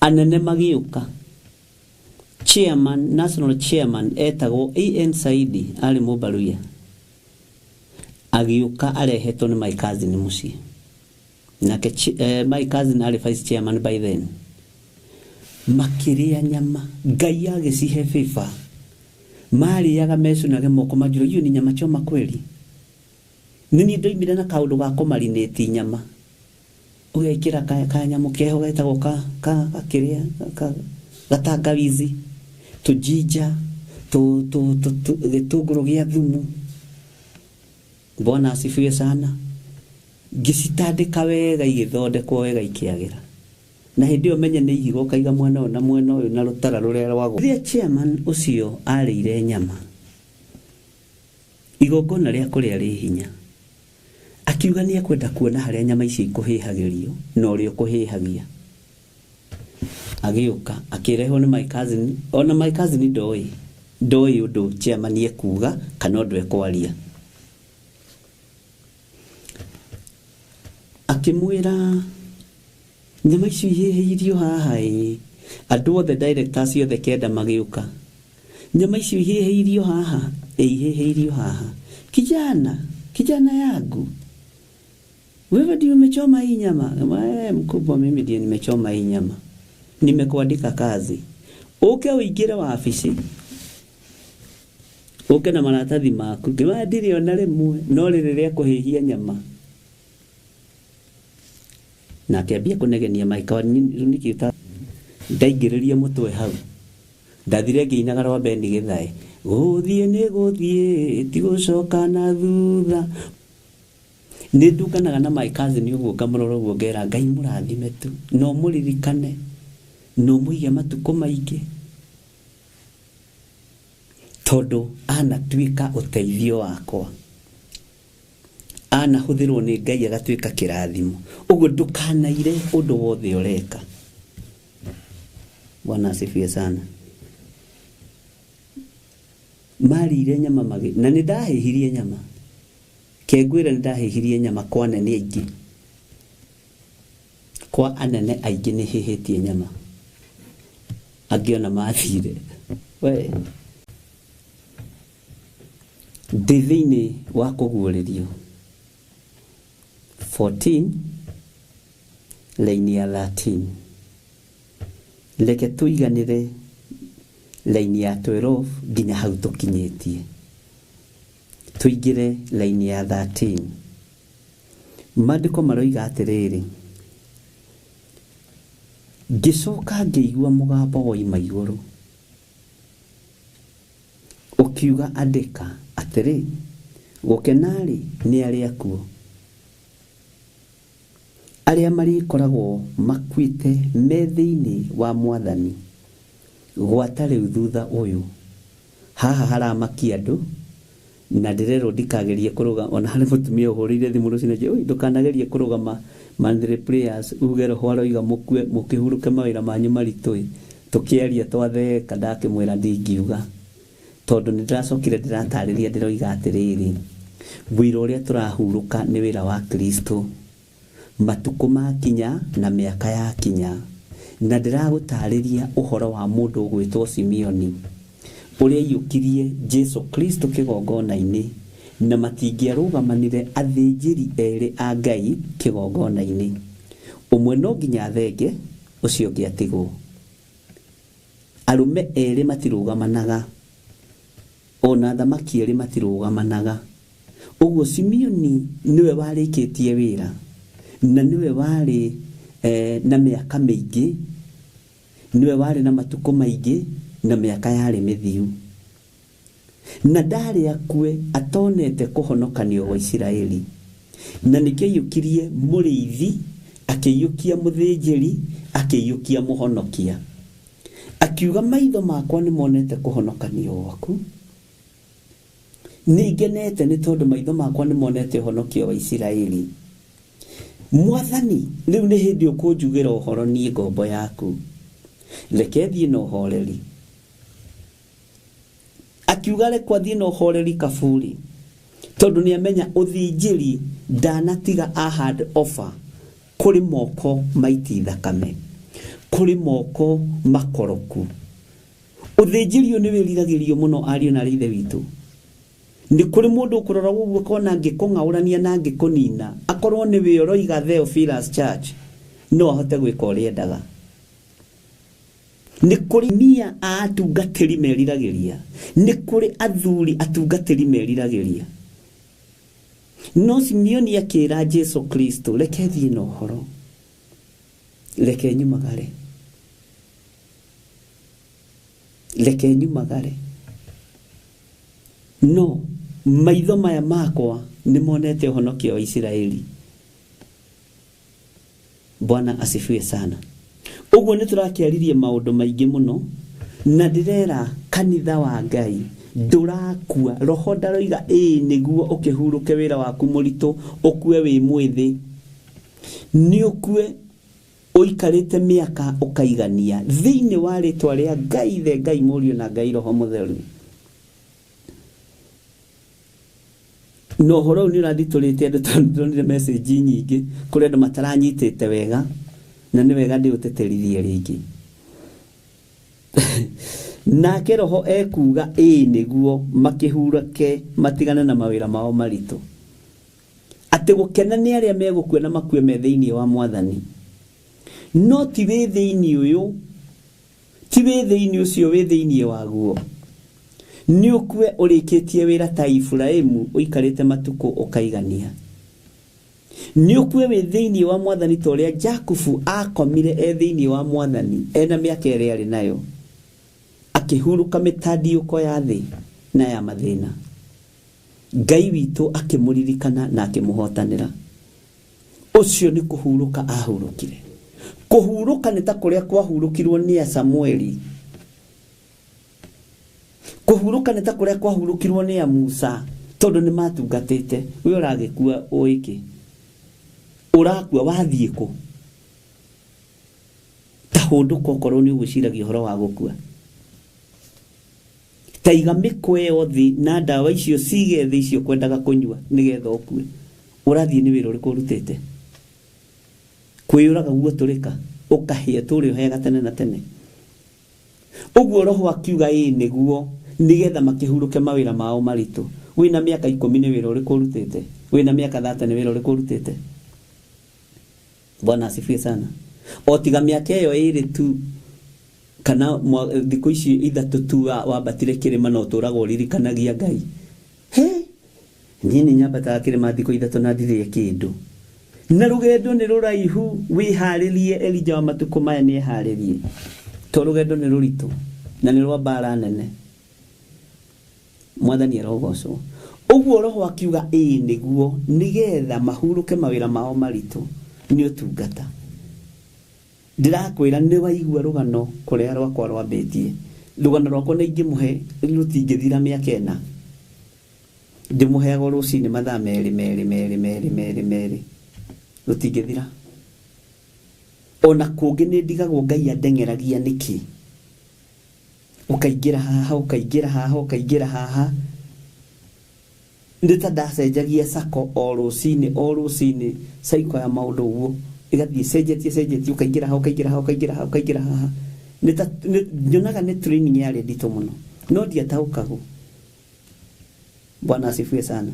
Anene magĩũka, chairman, national chairman etagwo A.N. Saidi, arĩ Mũbaruya, agĩũka arehetwo nĩ my cousin mũciĩ, nake my cousin arĩ vice chairman by then. Makĩrĩa nyama, Ngai agĩcihe bĩba, marĩaga mecunage moko manjũrũ, iyo ni nyama choma kweli. Nini ndoimire na kaũndũ ga kũmarinate nyama, ũgekĩra kanyamũ keho getagwo kakĩrĩa gatangawizi, tũjinja, gĩtũngũrũ gĩa thumu. Bwana asifiwe sana. Gĩcitandĩka wega, igĩthondekwo wega, ikĩagĩra, na hĩndĩ ĩyo menye nĩ ihigwo kaiga mwena ũyũ na mwena ũyũ na rũtara rũrĩa rwagwo. Rĩrĩa chairman ũcio arĩire nyama, igongona rĩa kũrĩa rĩ hinya, akiuga nĩ ekwenda kuona harĩa nyama ici ikũhĩhagĩrio na ũrĩa ũkũhĩhagia. Agĩũka akĩrehwo nĩ my cousin, ona my cousin ndoĩ ũndũ chairman ekuga kana ũndũ ekwaria. Akĩmwĩra nyama ici ihĩhĩirio haha, andũ othe directors othe kenda magĩũka, nyama ici ihĩhĩirio haha, ihĩhĩirio haha. Kijana yangu, wewe ndio umechoma hii nyama? Mkubwa, mimi ndiye nimechoma hii nyama, nimekuandika kazi, uke uingire wa afisi, uke na maratathi maku, kĩma ndiri ona rĩmwe, no rĩrĩa kũhĩhia nyama. Na akĩambia kũnegenia maikawa nikiuta, ndaingĩrĩria mũtwe hau, ndathire ngĩinaga rwa bendi gĩthae, gũthiĩ nĩ gũthiĩ, ti gũcoka na thutha. Nĩndunganaga na my cousin ũguo, ngamũrora ũguo, ngera Ngai mũrathime tu, no mũririkane, no mũige matukũ maingĩ, tondũ anatuĩka ũteithio wakwa, anahũthĩrwo nĩ Ngai agatuĩka kĩrathimo. Ũguo ndũkanaire ũndũ wothe ũreka. Bwana asifiwe sana. Marire nyama magĩ, na nĩndahĩhirie nyama, kengwĩra nĩndahĩhirie nyama kwa anene aingĩ, kwa anene aingĩ nĩhĩhĩtie nyama, angĩona mathire. We ndĩ thĩinĩ wa kũguũrĩrio 14 laini ya 13, reke tũiganĩre laini ya 12 nginya hau tũkinyĩtie, tũingĩre laini ya 13. Maandĩko maroiga atĩrĩrĩ, ngĩcoka ngĩigua mũgambo woima igũrũ ũkiuga, andĩka atĩrĩ, gũkenarĩ nĩ arĩa kuo, arĩa marĩkoragwo makuĩte me thĩinĩ wa Mwathani, gwata rĩu thutha ũyũ, haha haramakia andũ na ndirero ndikagerie kuruga ona hari mutumia uhurire thimu rucine je ndukanagerie kurugama mandre prayers ugero hwaroiga mukue mukihuruke mawira manyu maritui tukiaria twathe kadake mwira ndingiuga tondu ndiracokire ndiratariria ndiroiga atiriri wira uria turahuruka ni wira wa Kristo matuko makinya na miaka yakinya na ndiragutariria uhoro wa mundu gwitwo Simeoni uria yukirie Jesu Kristo kigongona-ini na matingiarugamanire athinjiri eri a Ngai kigongona-ini umwe no nginya thenge ucio ngiatigwo arume eri matirugamanaga ona thamaki eri matirugamanaga uguo Simeoni niwe warikitie wira na niwe wari na miaka mingi niwe wari na matuko maingi na miaka yari mithiu na ndari akue atonete kuhonokanio wa Isiraeli na nikiyukirie muriithi akiyukia muthinjiri akiyukia muhonokia akiuga maitho makwa ni monete kuhonokanio waku nigenete ni tondu maitho makwa ni monete honokio wa Isiraeli mwathani riu ni hindi ukunjugira uhoro ni ngombo yaku reke thie no horeri akiuga rekwa thie no horeri kaburi tondu ni amenya uthinjiri ndanatiga a hand offer kuri moko maiti thakame kuri moko makoroku uthinjiri ni wiriragirio muno ario na rithe witu ni kuri mundu kurora gugu kona ngikung'aurania na ngikunina akorwo ni we uroiga Theophilus Church no ahote gwika uria endaga ni kuri mia atungatiri meriragiria ni kuri athuri atungatiri meriragiria no Simeoni akira Jesu Kristo reke thie no horo reke nyumagare no maitho maya makwa ni monete honokio wa Isiraeli Bwana asifiwe sana uguo ni turakiaririe maundu maingi muno na ndirera kanitha wa Ngai ndurakua roho ndaroiga niguo ukihuruke wira waku murito ukue wi mwithi ni ukue uikarite miaka ukaigania thiini wa ritwa ria Ngai the Ngai murio na Ngai roho mutheru no horo ni urathitulite andu tondonire message nyingi kuri andu mataranyitite wega na ni wega ndi uteterithie ringi na keroho ekuga niguo makihurake matigane na mawira mao marito ati gukena ni aria megukwena makue me thiini wa mwathani no ti we thiini uyu ti we thiini ucio we thiini waguo ni ukue urikitie wira ta Ibrahimu uikarite matuko ukaigania ni ukue we thiini wa mwathani toria Jakubu akomire thiini wa mwathani ena miaka iri ari nayo akihuruka mitandiuko ya thi na ya mathina Ngai witu akimuririkana na akimuhotanira ucio ni kuhuruka ahurukire kuhuruka ni ta kuria kwahurukirwo ni Samueli kuhuruka ni ta kuria kwahurukirwo ni Musa tondu ni matungatite we uragikua uiki urakua wathie ku ta hundu kokoro ni uguciragia horo wa gukua taiga mikwe othi na ndawa icio sige thi icio kwendaga kunyua nigetha ukue urathie ni wira uriku urutite kwiyuraga guo turika ukahia turi hega tene na tene uguo roho akiuga niguo nigetha makihuruke mawira mao marito wina miaka 10 ni wira uriku urutite wina miaka 30 ni wira uriku urutite Bwana asifiwe sana otiga miaka iyo iri tu kana thiko ici ithatu tu wabatire kirima no turaga uririkanagia Ngai nini nyambata kirima thiko ithatu na ndithie kindu na rugendo ni ruraihu wiharirie Elija wa matuko maya ni haririe to rugendo ni ruritu na ni rwa bara nene mwathani arogocwo uguo roho akiuga niguo nigetha mahuruke mawira mao maritu ni utungata ndirakwira ni waigua rugano kuria rwakwa rwambitie rugano rwakwa ni ingimuhe rutingithira miaka ena ndimuheaga rucini mathaa meri rutingithira. Ona kungi ni ndigagwo Ngai andengeragia niki, ukaingira haha ndita ndacenjagia sako o rucini saiko ya maundu uguo igathie cenjetie ukaingira haha nita nyonaga ni training yale ndito muno no ndiataukago. Bwana asifiwe sana.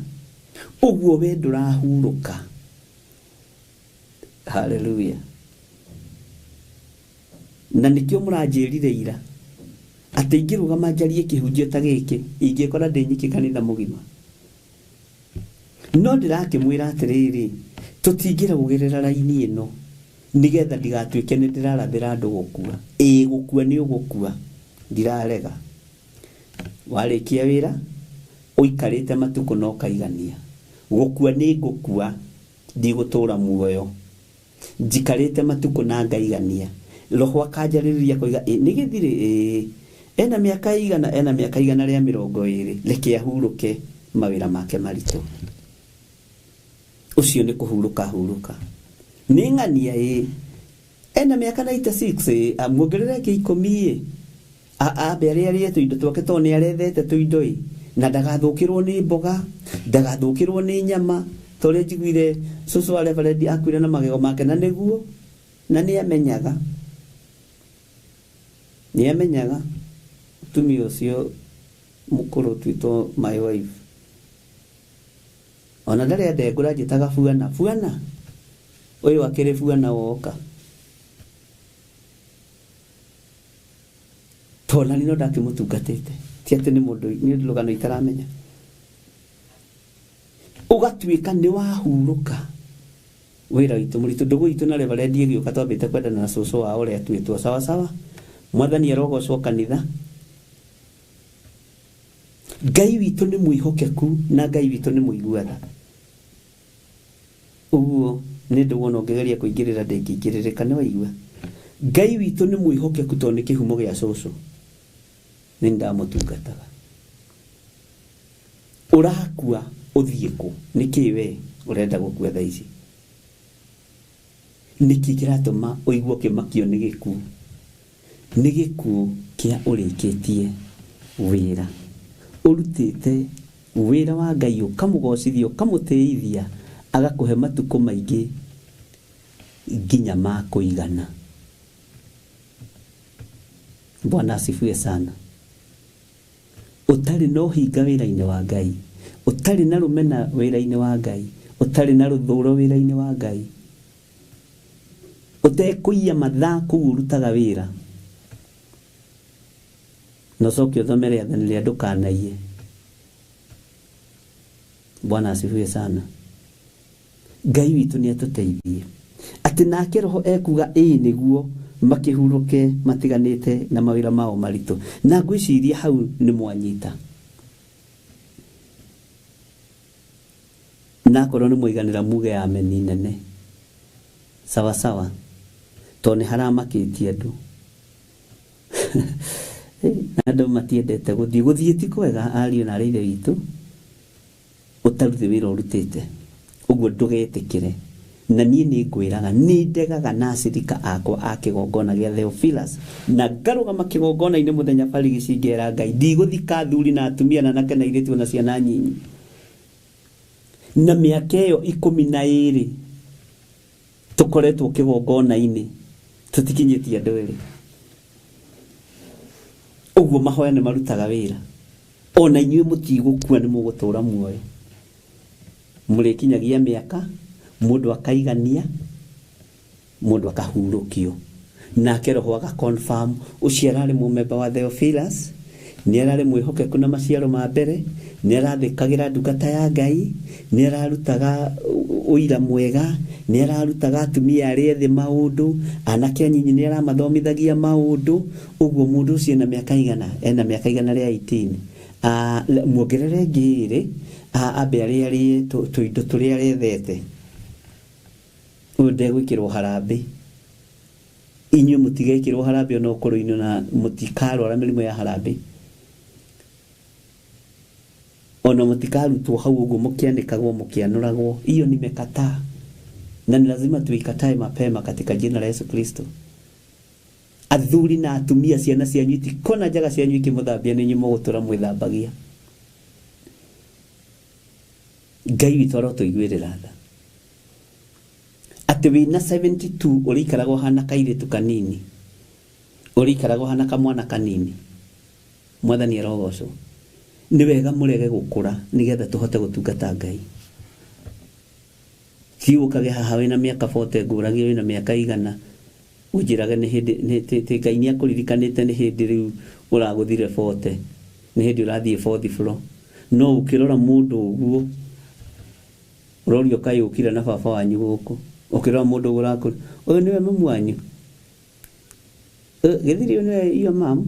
Uguo we ndurahuruka. Hallelujah. Na nikio muranjirire ira ati ingirugama njarie kihunjio ta giki ingikora ndinyiki kanitha mugima. No ndirakimwira atiriri tutingira gugerera raini ino nigetha ndigatuike ni ndirarathira andu gukua. Gukua ni ugukua ndirarega. Warikia wira uikarite matuko no kaigania. Gukua ni gukua ndigutura muoyo. Njikarite matuko na ngaigania. Roho akanjaririria koiga nigithire ena miaka igana ria 20 reke ahuruke mawira make marito. Ucio ni kuhuruka ni ngania ena miaka 96 amuongerere ke 10 mbere aria tuindo twake to ni arethete tuindo na ndagathukirwo ni mboga ndagathukirwo ni nyama tore njiguire susu wa Reverend akwire na magego make na niguo na ni amenyaga tumi ucio mukuru twito my wife ona ndare ndegura njitaga fuana uyu akire fuana woka tona nino ndakimutungatite ti ati ni mundu ni lugano itaramenya ugatuika ni wahuruka wira itu muritu ndugu itu na Reverend gioka twambite kwendana na susu wa uria twitwo sawa mwathani arogocwo kanitha. Ngai witu ni mwihokeku na Ngai witu ni muiguaga. Uguo ni nduwona ongegeria kuingirira ndingingirika ni waigua. Ngai witu ni mwihokeku to ni kihumo gia susu ni ndamutungataga. Urakua uthieko nikiwe urenda gukua thaa ici niki kiratuma uigwo kimakio ni gikuo kia urikitie wira urutite wira wa Ngai ukamugocithio ukamutithia agakuhe matuko maingi nginya ma kuigana. Bwana asifiwe sana. Utari no hinga wira-ini wa Ngai, utari na rumena wira-ini wa Ngai, utari na ruthuro wira-ini wa Ngai, utekuia mathaa kurutaga wira no sokio thomere athanire ndukanaie. Bwana asifiwe sana. Ngai witu ni atuteithie ati nake roho ekuga niguo makihuruke matiganite na mawira mao marito na ngwiciria hau ni mwanyita na korwo ni muiganira muge ameni nene sawa to ni haramakitie andu andu matiendete guthie ti kwega ario na reithe witu utaruthi wira urutite uguo ndugetikire na nie ni ngwiraga ni ndegaga na acirika akwa akigongona gia Theophilus na ngarugama kigongona-ini muthenya bari gicingera Ngai ndiguthika thuri na atumia na nake na iritu na ciana nyinyi na miaka iyo 12 tukoretwo kigongona-ini tutikinyitie andu eri uguo mahoya ni marutaga wira ona inyuĩ mutigukua ni mugutura muoyo murikinyagia miaka mundu akaigania mundu akahurukio nake roho aga confirm uciarari mumemba wa Theophilus ni arari mwihokeku na maciaro ma mbere ni arathikagira ndungata ya Ngai ni ararutaga uira mwega ni ararutaga atumia aria thi maundu anake nyinyi ni aramathomithagia maundu uguo mundu ucio na miaka igana ena miaka igana ria 18 muongerere ngiri abe aria tuindo turia arethete unde gwikirwo harambe inyu mutigekirwo harambe no koro-ino na mutikarwara mirimo ya harambe Ona mutikarutwo hau uguo mukiandikagwo mukianuragwo. Hiyo nimekataa. Na ni lazima tuikatae mapema katika jina la Yesu Kristo. Athuri na atumia ciana cianyu itikona njaga cianyu ikimuthambia ni nyumo gutura mwithambagia. Ngai witũ arotuiguĩrĩra tha. Atĩ wĩna 72 ũrĩikaragwo hana kairĩtu kanini, ũrĩikaragwo hana kamwana kanini. Mwathani arogocwo. Nĩ wega mũrege gũkũra nĩgetha tũhote gũtungata Ngai. Ti ũkage haha wĩna mĩaka 40 ngũragio wĩna mĩaka igana ũnjĩrage nĩ hĩndĩ Ngai nĩakũririkanĩte nĩ hĩndĩ rĩu ũragũthire 40, nĩ hĩndĩ ũrathiĩ 4th floor. No ũkĩrora mũndũ ũguo Rorio kai ukira na baba wanyu guku. Ukira mundu guraku. Uyu niwe mamu wanyu. Githiri niwe iyo mamu.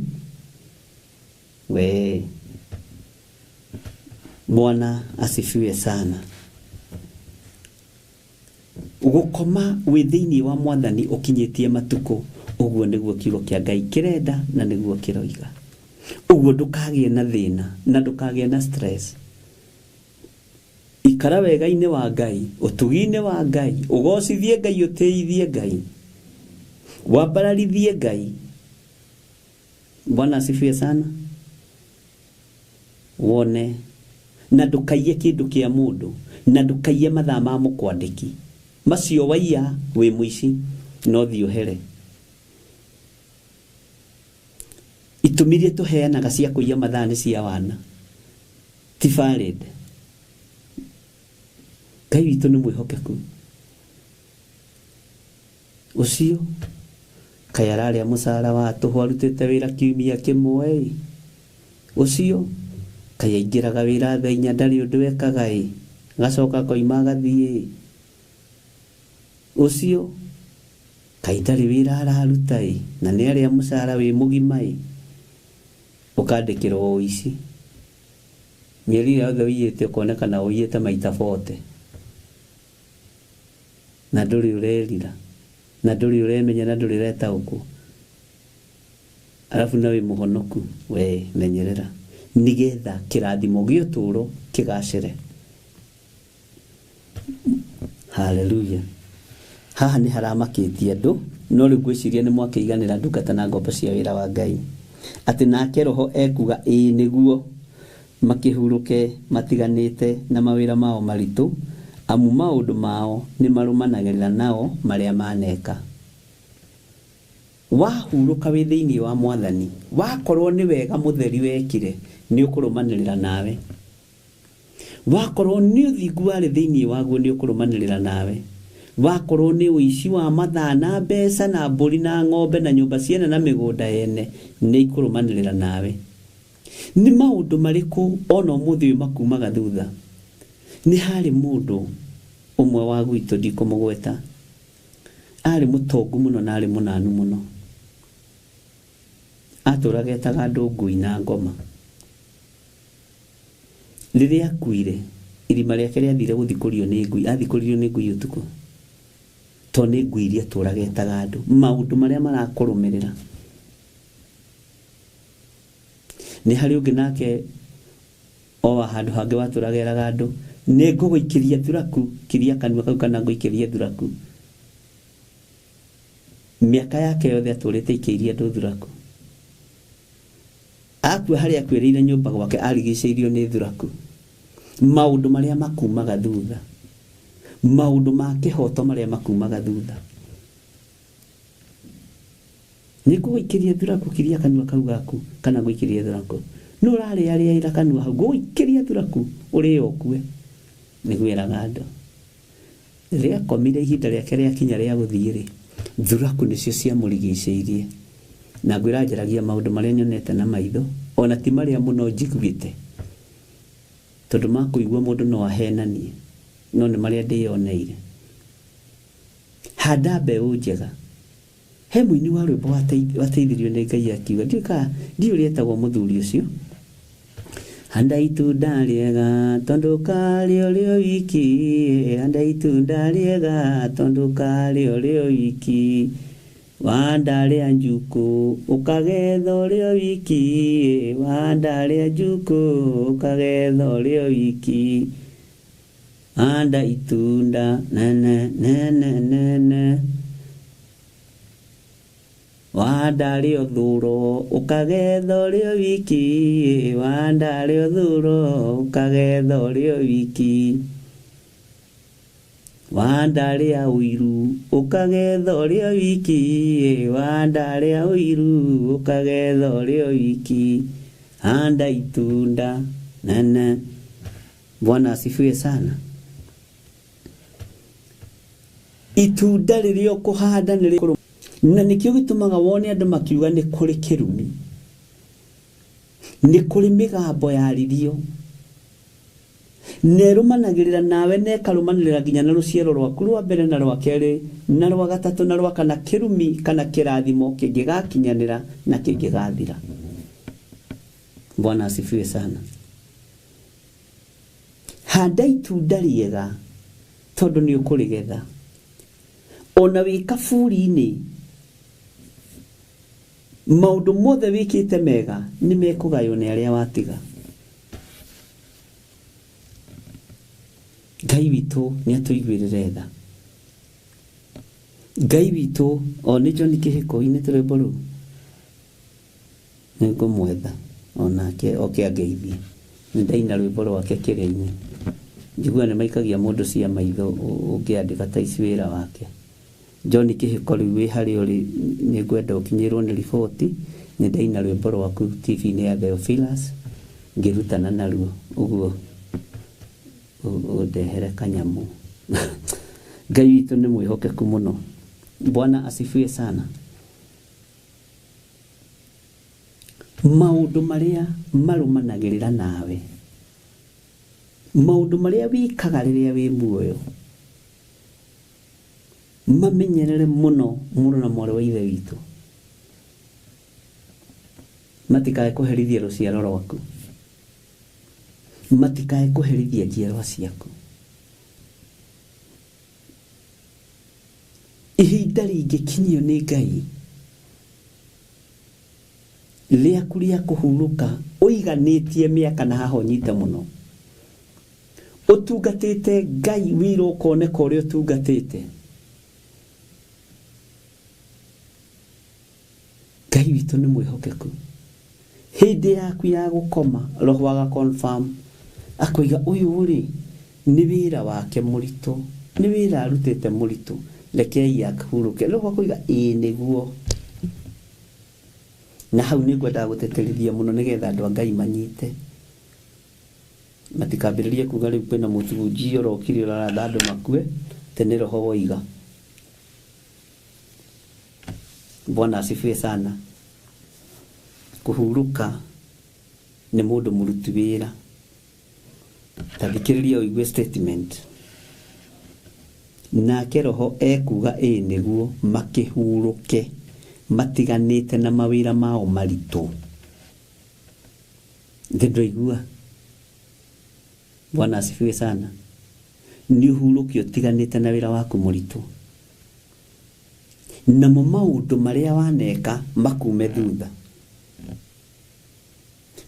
We. Bwana asifiwe sana. Ugukoma withiini wa Mwathani ukinyitie matuko. Uguo niguo kiugo kia Ngai kirenda na niguo kiroiga. Uguo ndukagie na thina na ndukagie na stress. Ikara wega-inĩ wa Ngai, ũtugi-inĩ wa Ngai, ũgocithie Ngai, ũtĩithie Ngai, wambararithie Ngai. Bwana asifiwe sana. Wone na ndũkaiye kĩndũ kĩa mũndũ na ndũkaiye mathaa ma mũkwandĩki. Macio waiya wĩ mũici no thiĩ ũhere. Itumirie tũheanaga cia kũiya mathaa nĩ cia wana. Ti valid. Ngai witũ nĩ mwĩhokeku. Ũcio kaĩ ararĩa mũcara wa tũhũ arutĩte wĩra kiumia kĩmwe. Ũcio kaĩ aingĩraga wĩra thaa 4 ndarĩ ũndũ ekaga gacoka koima gathiĩ. Ũcio kaĩ ndarĩ wĩra araruta na nĩ arĩa mũcara wĩ mũgima ũkandĩkĩrwo ũici. Mĩeri yothe ũiyĩte ũkonekana ũiyĩte maita 40. Na ndũrĩ ũrerira na ndũrĩ ũremenya na ndũrĩ ũretaũkwo. Arabu nawe mũhonoku we menyerera nigetha kĩrathimo gĩa ũtũũro kĩgacĩre. Hallelujah. Haha nĩ haramakĩtie andũ no rĩu ngwĩciria nĩ mwakĩiganĩra ndungata na ngombo cia wĩra wa Ngai. Atĩ nake Roho ekuga nĩguo makĩhurũke matiganĩte na mawĩra mao maritũ. Amu maũndũ mao nĩ marũmanagĩrĩra nao marĩa maneka. Wahurũka wĩ thĩinĩ wa Mwathani, wakorwo nĩ wega mũtheri wekire nĩ ũkũrũmanĩrĩra nawe. Wakorwo nĩ ũthingu warĩ thĩinĩ waguo nĩ ũkũrũmanĩrĩra nawe. Wakorwo nĩ ũici wa mathaa na mbeca na mbũri na ng'ombe na nyũmba ciene na mĩgũnda yene nĩ ikũrũmanĩrĩra nawe. Nĩ maũndũ marĩkũ ona ũmũthĩ ũyũ makumaga thutha? Nĩ harĩ mũndũ ũmwe wa gwitũ ndikũmũgweta. Arĩ mũtongu mũno na arĩ mũnanu mũno. Atũraga etaga andũ ngui na ngoma. Rĩrĩa akuire, irima rĩake rĩathire gũthikũrio nĩ ngui, athikũririo nĩ ngui ũtukũ. To nĩ ngui iria atũraga etaga andũ. Maũndũ marĩa marakũrũmĩrĩra. Nĩ harĩ ũngĩ nake o handũ hangĩ watũraga eraga andũ nĩ ngũgũikĩria thuraku, kiria kanua kau kana ngũikĩria thuraku. Mĩaka yake yothe atũrĩte ikĩiria andũ thuraku. Akua harĩa akuĩrĩire nyũmba gwake arigicĩirio nĩ thuraku. Maũndũ marĩa makumaga thutha. Maũndũ ma kĩhoto marĩa makumaga thutha. Nĩ ngũgũikĩria thuraku kiria kanua kau gaku kana ngũikĩria thuraku. No ũrarĩa ira kanua hau ngũgũikĩria thuraku ũrĩe ũkue. Nĩguo eraga andũ. Rĩrĩa akomire ihinda rĩake rĩakinya rĩa gũthiĩ thuraku nĩcio ciamũrigicĩirie. Na ngwĩra njaragia maũndũ marĩa nyonete na maitho ona ti marĩa mũno njiguĩte. Tondũ makũigua mũndũ no ahenanie no nĩ marĩa ndĩyoneire. Handa mbeũ njega. He mũini wa rwĩmbo wateithirio nĩ Ngai akiuga ndiũ rĩetagwo mũthuri ũcio. Handa itunda rĩega tondũ karĩo rĩo wiki. Handa itunda rĩega tondũ karĩo rĩo wiki. Wandaria njuku ukagetha urio wiki, wandaria njuku ukagetha urio wiki, anda itunda nene wandaria uthuro ukagetha urio wiki, wandaria uthuro ukagetha urio wiki, wandaria uiru ukagetha urio wiki, wandaria uiru ukagetha urio wiki, anda itunda nene. Bwana asifiwe sana. Itunda ririo kuhanda ni rikuru, na nikio gitumaga wone andu makiuga ni kuri kirumi, ni kuri migambo ya ririo, nerumanagirira nawe nekarumanirira nginya na ruciaro rwaku rwa mbere na rwa keri na rwa gatatu na rwa kana kirumi kana kirathimo kingigakinyanira na kingigathira. Bwana asifiwe sana. Handa itunda riega tondu ni ukurigetha. Ona wika furi-ini maundu mothe wikite mega ni mekugayo ni aria watiga. Ngai witu ni atuiguirire tha. Ngai witu oni John Kihiko-ini turembo ru ningumwetha onake angeithie. Nindaina rwimbo rwake kiria-ini. Njigua ni maikagia mundu cia maitho ungiandika ta ici wira wake. John Kihiko riu wi hari uri ningwenda ukinyirwo ni riboti. Nindaina rwimbo rwaku TV-ini ya Theophilus ngirutana naruo uguo udehere kanyamu. Ngai witu ni mwihokeku muno. Bwana asifiwe sana. Maundu maria marumanagirira nawe, maundu maria wikaga riria wi muoyo, mamenyerere muno na mwari wa ithe witu. Matikae kuherithia ruciaro rwaku, matikae kuherithia njiarwa ciaku. Ihinda ringikinyio ni Ngai riaku ria kuhuruka uiganitie miaka na haho nyite muno, utungatite Ngai wiro ukoneka uria utungatite. Ngai witu ni mwihokeku. Hindi yaku ya gukoma roho aga confirm akoiga uyu uri ni wira wake muritu, ni wira arutite muritu, rekei akuhuruke. Roho akoiga niguo. Na hau ningwenda guteterithia muno nigetha andu a Ngai manyite, matikambiririe kuga riu kwina mutunjio rokiri uraratha andu makue tene roho woiga. Bwana asifiwe sana. Kuhuruka ni mundu muruti wira. Tathikiriria uigue statement. Nake roho ekuga niguo makihuruke, matiganite na mawira mao maritu. Ndiraigua. Bwana asifiwe sana. Ni huruki utiganite na wira waku muritu. Na maundu maria waneka makume thutha.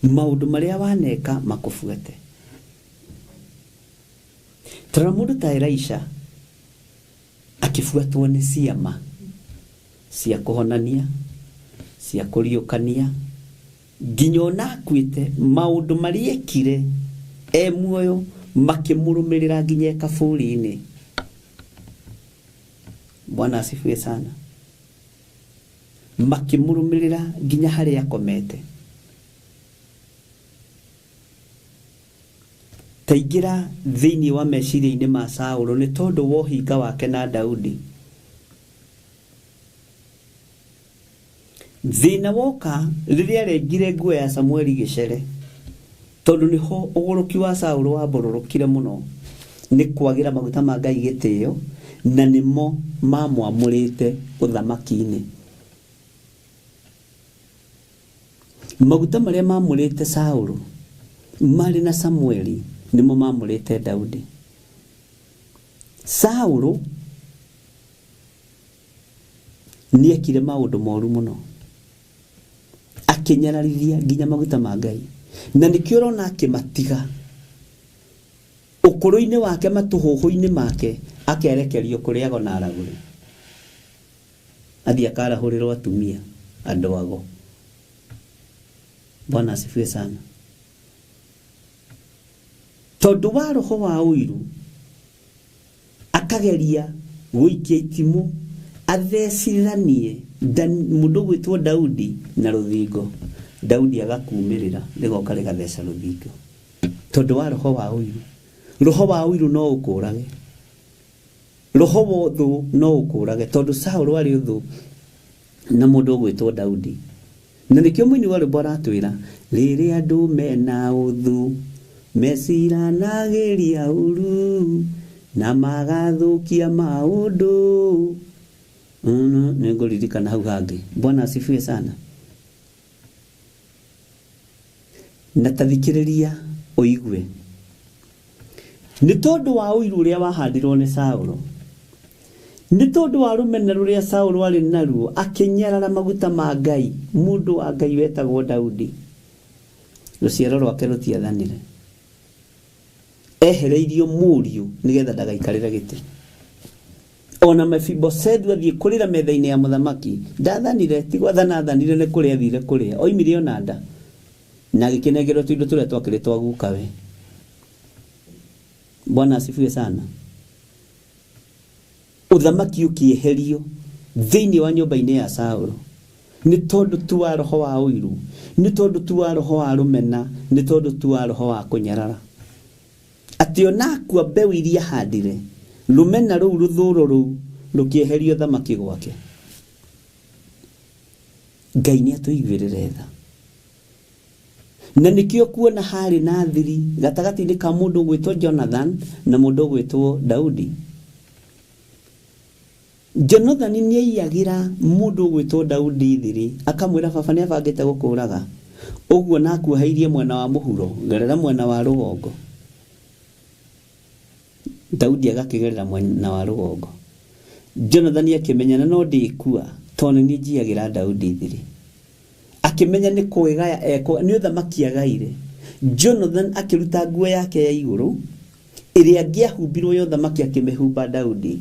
Maundu maria waneka makufuate. Tara mundu ta Elisha akifuatwo ni ciama cia kuhonania, cia kuriukania, nginya ona akuite maundu maria ekire muoyo makimurumirira nginya kaburi-ini. Bwana asifiwe sana. Makimurumirira nginya haria akomete. Taigira thiini wa meciria-ini ma Saũlũ ni tondu wa uhinga wake na Daudi. Thina woka riria regire nguo ya Samueli gicere, tondu niho uguruki wa Saũlũ wambururukire muno ni kwagira maguta ma Ngai gitio, na nimo mamwamurite uthamaki-ini. Maguta maria mamurite Saũlũ mari na Samueli nimo mamurite Daudi. Saũlũ niekire maundu moru muno akinyararithia nginya maguta ma Ngai na nikio rona akimatiga ukuru-ini wake matuhuhu-ini make akerekerio kuriago na aragure athia karahurirwo atumia andu ago. Bwana asifiwe sana. Tondu wa roho wa uiru akageria guikia itimu atheciranie mundu gwitwo Daudi na ruthingo. Daudi agakumirira rigoka rigatheca ruthingo tondu wa roho wa uiru. Roho wa uiru no ukurage, roho wa uthu no ukurage tondu Saul wari uthu na mundu gwitwo Daudi. Na nikio mwini wa rwimbo aratwira riri andu mena uthu mesiranagiria uru na magathukia maundu. Ninguririkana hau hangi. Bwana asifiwe sana. Natathikiriria uigue ni tondu wa uiru uria wahandirwo ni Saul, ni tondu wa rumena ruria Saul wari naruo akinyarara maguta ma Ngai, mundu wa Ngai wetagwo Daudi, ruciaro rwake rutiathanire, ehereirio muriu nigetha ndagaikarire giti. Ona Mephibosheth athie kurira metha-ini ya muthamaki ndathanire, tigwa thanathanire ni kuria athire kuria, oimire ona nda na gikinegerwo tuindo turia twakiritwo gukawe. Bwana asifiwe sana. Uthamaki ukieherio thiini wa nyumba-ini ya Saul ni tondu tu wa roho wa uiru, ni tondu tu wa roho wa rumena, ni tondu tu wa roho wa kunyarara. Ati ona kwa mbeu iria handire rumena ruu ruthuro ruu rukieherio thamaki gwake. Ngai ni atuigwirire tha. Na nikio kuona hari na thiri gatagati-ini ka mundu gwitwo Jonathan na mundu gwitwo Daudi. Jonathan ni aiyagira mundu gwitwo Daudi thiri akamwira baba ni abangite gukuraga, uguo na akuhairie mwena wa muhuro ngerera mwena wa rugongo. Daudi agakigerera mwena wa rugongo. Jonathan akimenyana no ndikua tondu ni njiagira Daudi thiri, akimenya ni kuigaya eko ni uthamaki agaire. Jonathan akiruta nguo yake ya iguru iria angiahumbirwo yo thamaki akimehumba Daudi,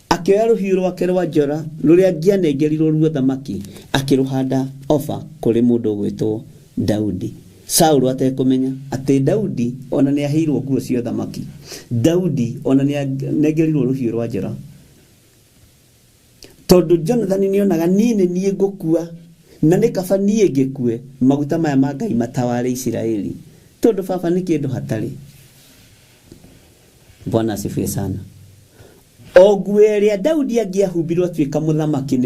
akioya ruhiu rwake rwa njora ruria angianengerirwo ruo thamaki akiruhanda ofa kuri mundu gwitwo Daudi. Saul atekumenya ati Daudi ona ni aheirwo nguo cio thamaki, Daudi ona ni anengerirwo ruhiu rwa njora. Tondu Jonathan ni onaga nini nie ngukua na ni kaba nie ngikue maguta maya ma Ngai matawale Israeli tondu baba ni kindu hatari. Bwana asifiwe sana. Ogweria Daudi angiahumbirwo atuika muthamaki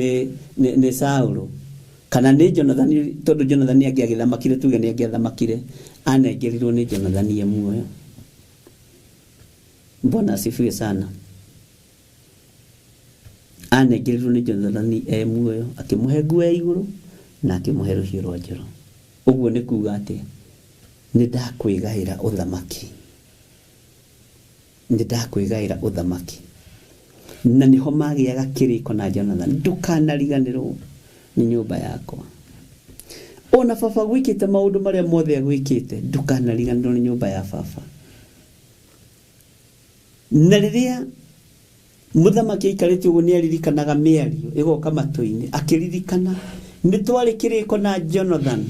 ni Saul kana ni Jonathan, tondu Jonathan angiagithamakire tuge ni angiathamakire anengerirwo ni Jonathan ye muoyo. Bwana asifiwe sana. Anengerirwo ni Jonathan muoyo akimuhe nguo ya iguru na akimuhe ruhiu rwa njora. Uguo ni kuga ati ni ndakwigaira uthamaki, ni ndakwigaira uthamaki. Na niho magiaga kiriko na Jonathan, ndukanariganirwo ni nyumba yakwa. Ona baba gwikite maundu maria mothe agwikite, ndukanariganirwo ni nyumba ya baba. Na riria muthamaki aikarite uguo ni aririkanaga miario igoka matu-ini, akiririkana ni twari kiriko na Jonathan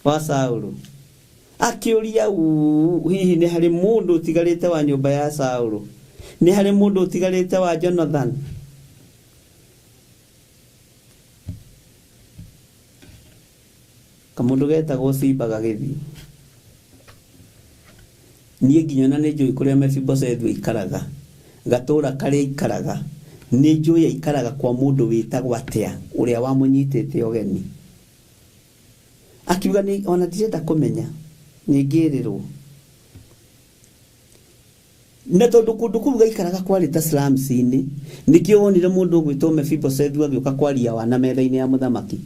wa Saul. Akiuria hihi ni hari mundu utigarite wa nyumba ya Saul, ni hari mundu utigarite wa Jonathan. Kamundu getagwo Siba gagithi nie nginyona ni njui kuria Mephibosheth ikaraga, gatura kari ikaraga, ni njui ikaraga kwa mundu witagwo atia uria wamunyitite ogeni. Akiuga ni ona ndirenda kumenya ni ngirirwo na tondu kundu kuu gaikaraga kwari ta slums-ini, nikio wonire mundu gwitwo Mephibosheth agioka kwaria wana metha-ini ya muthamaki.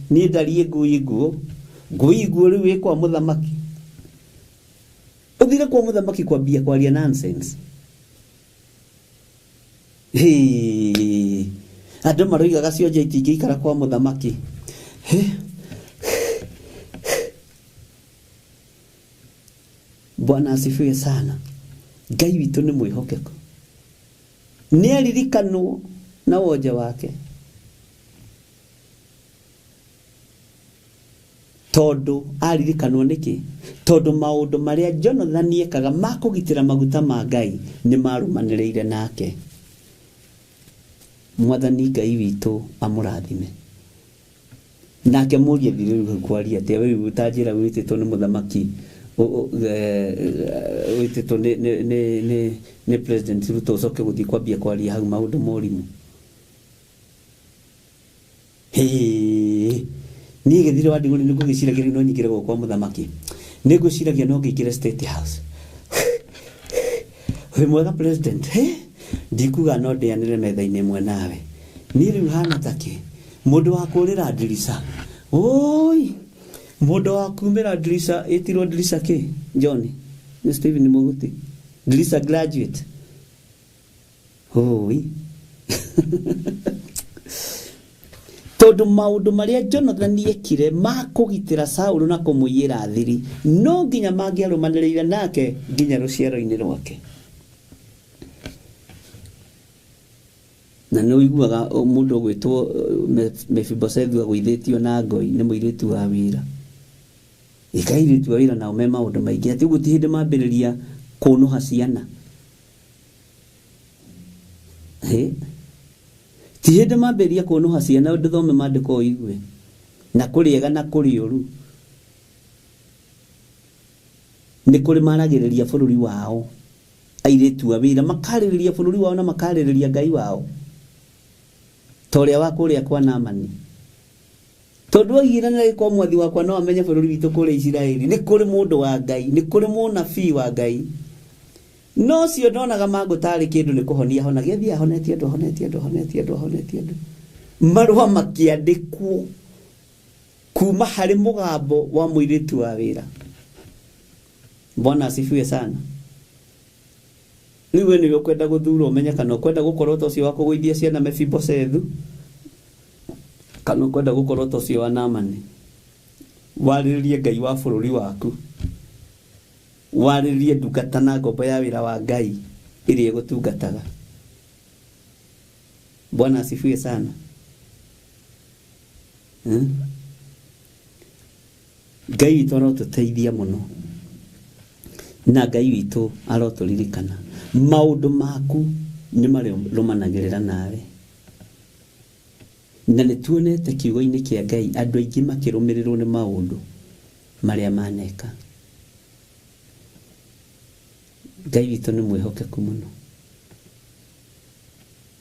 Ni ndarie nguo riu ikwa muthamaki. Uthire kwa muthamaki kwambia kwaria nonsense. Andũ maroigaga cionje itingĩikara kwa mũthamaki. Bwana asifiwe sana. Ngai witũ nĩ mwĩhokeku. Nĩ aririkanwo na wonja wake. Tondu aririkanwo nĩkĩ? Tondu maũndũ marĩa Jonathan ekaga ma kũgitĩra maguta ma Ngai nĩ marũmanĩrĩire nake. Mwathani Ngai witũ amũrathime. Nake mũrie thirĩru kwaria atĩ we utanjĩra wĩtĩtwo nĩ mũthamaki wĩtĩtwo nĩ president Ruto ucoke gũthiĩ kwambia kwaria hau maũndũ morimũ. Niĩ gĩthire wa ndigũrĩ nĩ ngũgĩciragia no nyingĩre gũkwa mũthamaki. Nĩ ngũciragia no ngĩingĩre State House. Wĩ mwega president. Ndikuga no ndĩanĩre metha-inĩ ĩmwe nawe. Niĩ rĩu hana takĩ. Mũndũ wa kũrĩra ndirica. Oi. Mũndũ wa kumĩra ndirica ĩtirwo ndirica kĩ? John. Nĩ Stephen Muguti. Ndirica graduate. Oi. Tondu maũndũ marĩa Jonathan ekire ma kũgitĩra Saũlũ na kũmũiyĩra thiri no nginya mangĩarũmanĩrĩire nake nginya rũciaro-inĩ rwake. Na nĩ ũiguaga mũndũ gwĩtwo Mephibosheth agũithĩtio na ngoi nĩ mũirĩtu wa wĩra. Ikairĩtu wa wĩra nao me maũndũ maingĩ atĩ ũguo ti hĩndĩ mambĩrĩria kũnũha ciana. Ti hĩndĩ mambĩrĩria kũnũha ciana ndũthome maandĩko ũigue. Na kũrĩega na kũrĩ ũru. Nĩ kũrĩ maragĩrĩria bũrũri wao. Airĩtu wa wĩra makarĩrĩria bũrũri wao na makarĩrĩria Ngai wao. Torĩa wa kũrĩa kwa Naamani. Tondu oigire nĩ kwa mwathi wakwa no amenye bũrũri witũ kũrĩa Isiraeli. Nĩ kũrĩ mũndũ wa Ngai, nĩ kũrĩ mũnabii wa Ngai. No cio ndonaga mangũtarĩ kĩndũ nĩ kũhonia honagia thia honetie andũ. Marũa makĩandĩkwo kuma harĩ mũgambo wa mũirĩtu wa wĩra. Bwana asifiwe sana. Rĩu nĩ ũkwenda gũthura ũmenye kana ũkwenda gũkorwo ta ũcio wa kũgũithia ciana Mephibosheth kana ũkwenda gũkorwo ta ũcio wa Naamani. Warĩrĩrie Ngai wa bũrũri waku. Warĩrĩrie ndungata na ngombo ya wĩra wa Ngai ĩrĩa ĩgũtungataga. Bwana asifiwe sana. Ngai witũ arotũteithia mũno. Na Ngai witũ arotũririkana. Maũndũ maku nĩ marũmanagĩrĩra nawe. Na nĩ tuonete kiugo-inĩ kĩa Ngai andũ aingĩ makĩrũmĩrĩrwo nĩ maũndũ marĩa maneka. Ngai witũ nĩ mwĩhokeku mũno.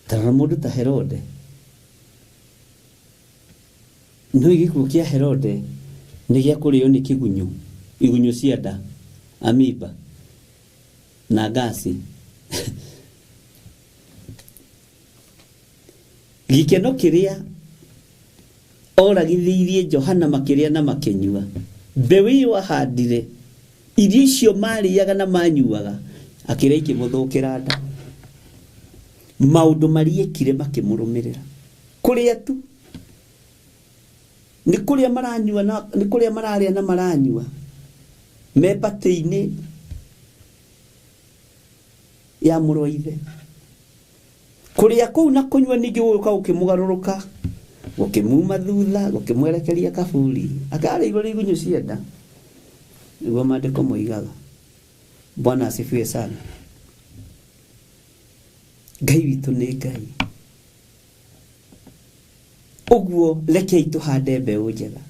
Tarora mũndũ ta Herode. No gĩkuũ kĩa Herode nĩ gĩa kũrĩo nĩ kĩgunyũ. Igunyũ cia nda, amiba na gasi. Gĩkeno kĩrĩa oragithirie Johana makĩrĩa na makĩnyua. Mbeũ ĩyo ahandire. Irio icio marĩaga na manyuaga. Akĩrĩa ikĩmũthũkĩra nda. Maũndũ marĩa ekire makĩmũrũmĩrĩra. Kũrĩa tu. Nĩ kũrĩa maranyua na nĩ kũrĩa mararĩa na maranyua. Me patĩ-inĩ ya mũrũ wa ithe. Kũrĩa kũu na kũnyua ningĩ gũka gũkĩmũgarũrũka. Gũkĩmuma thutha, gũkĩmwerekeria kaburi. Akarĩirwo nĩ igunyũ cia nda. Nĩguo maandĩko moigaga. Bwana asifiwe sana. Ngai witũ nĩ Ngai. Ũguo rekei tũhande mbeũ njega.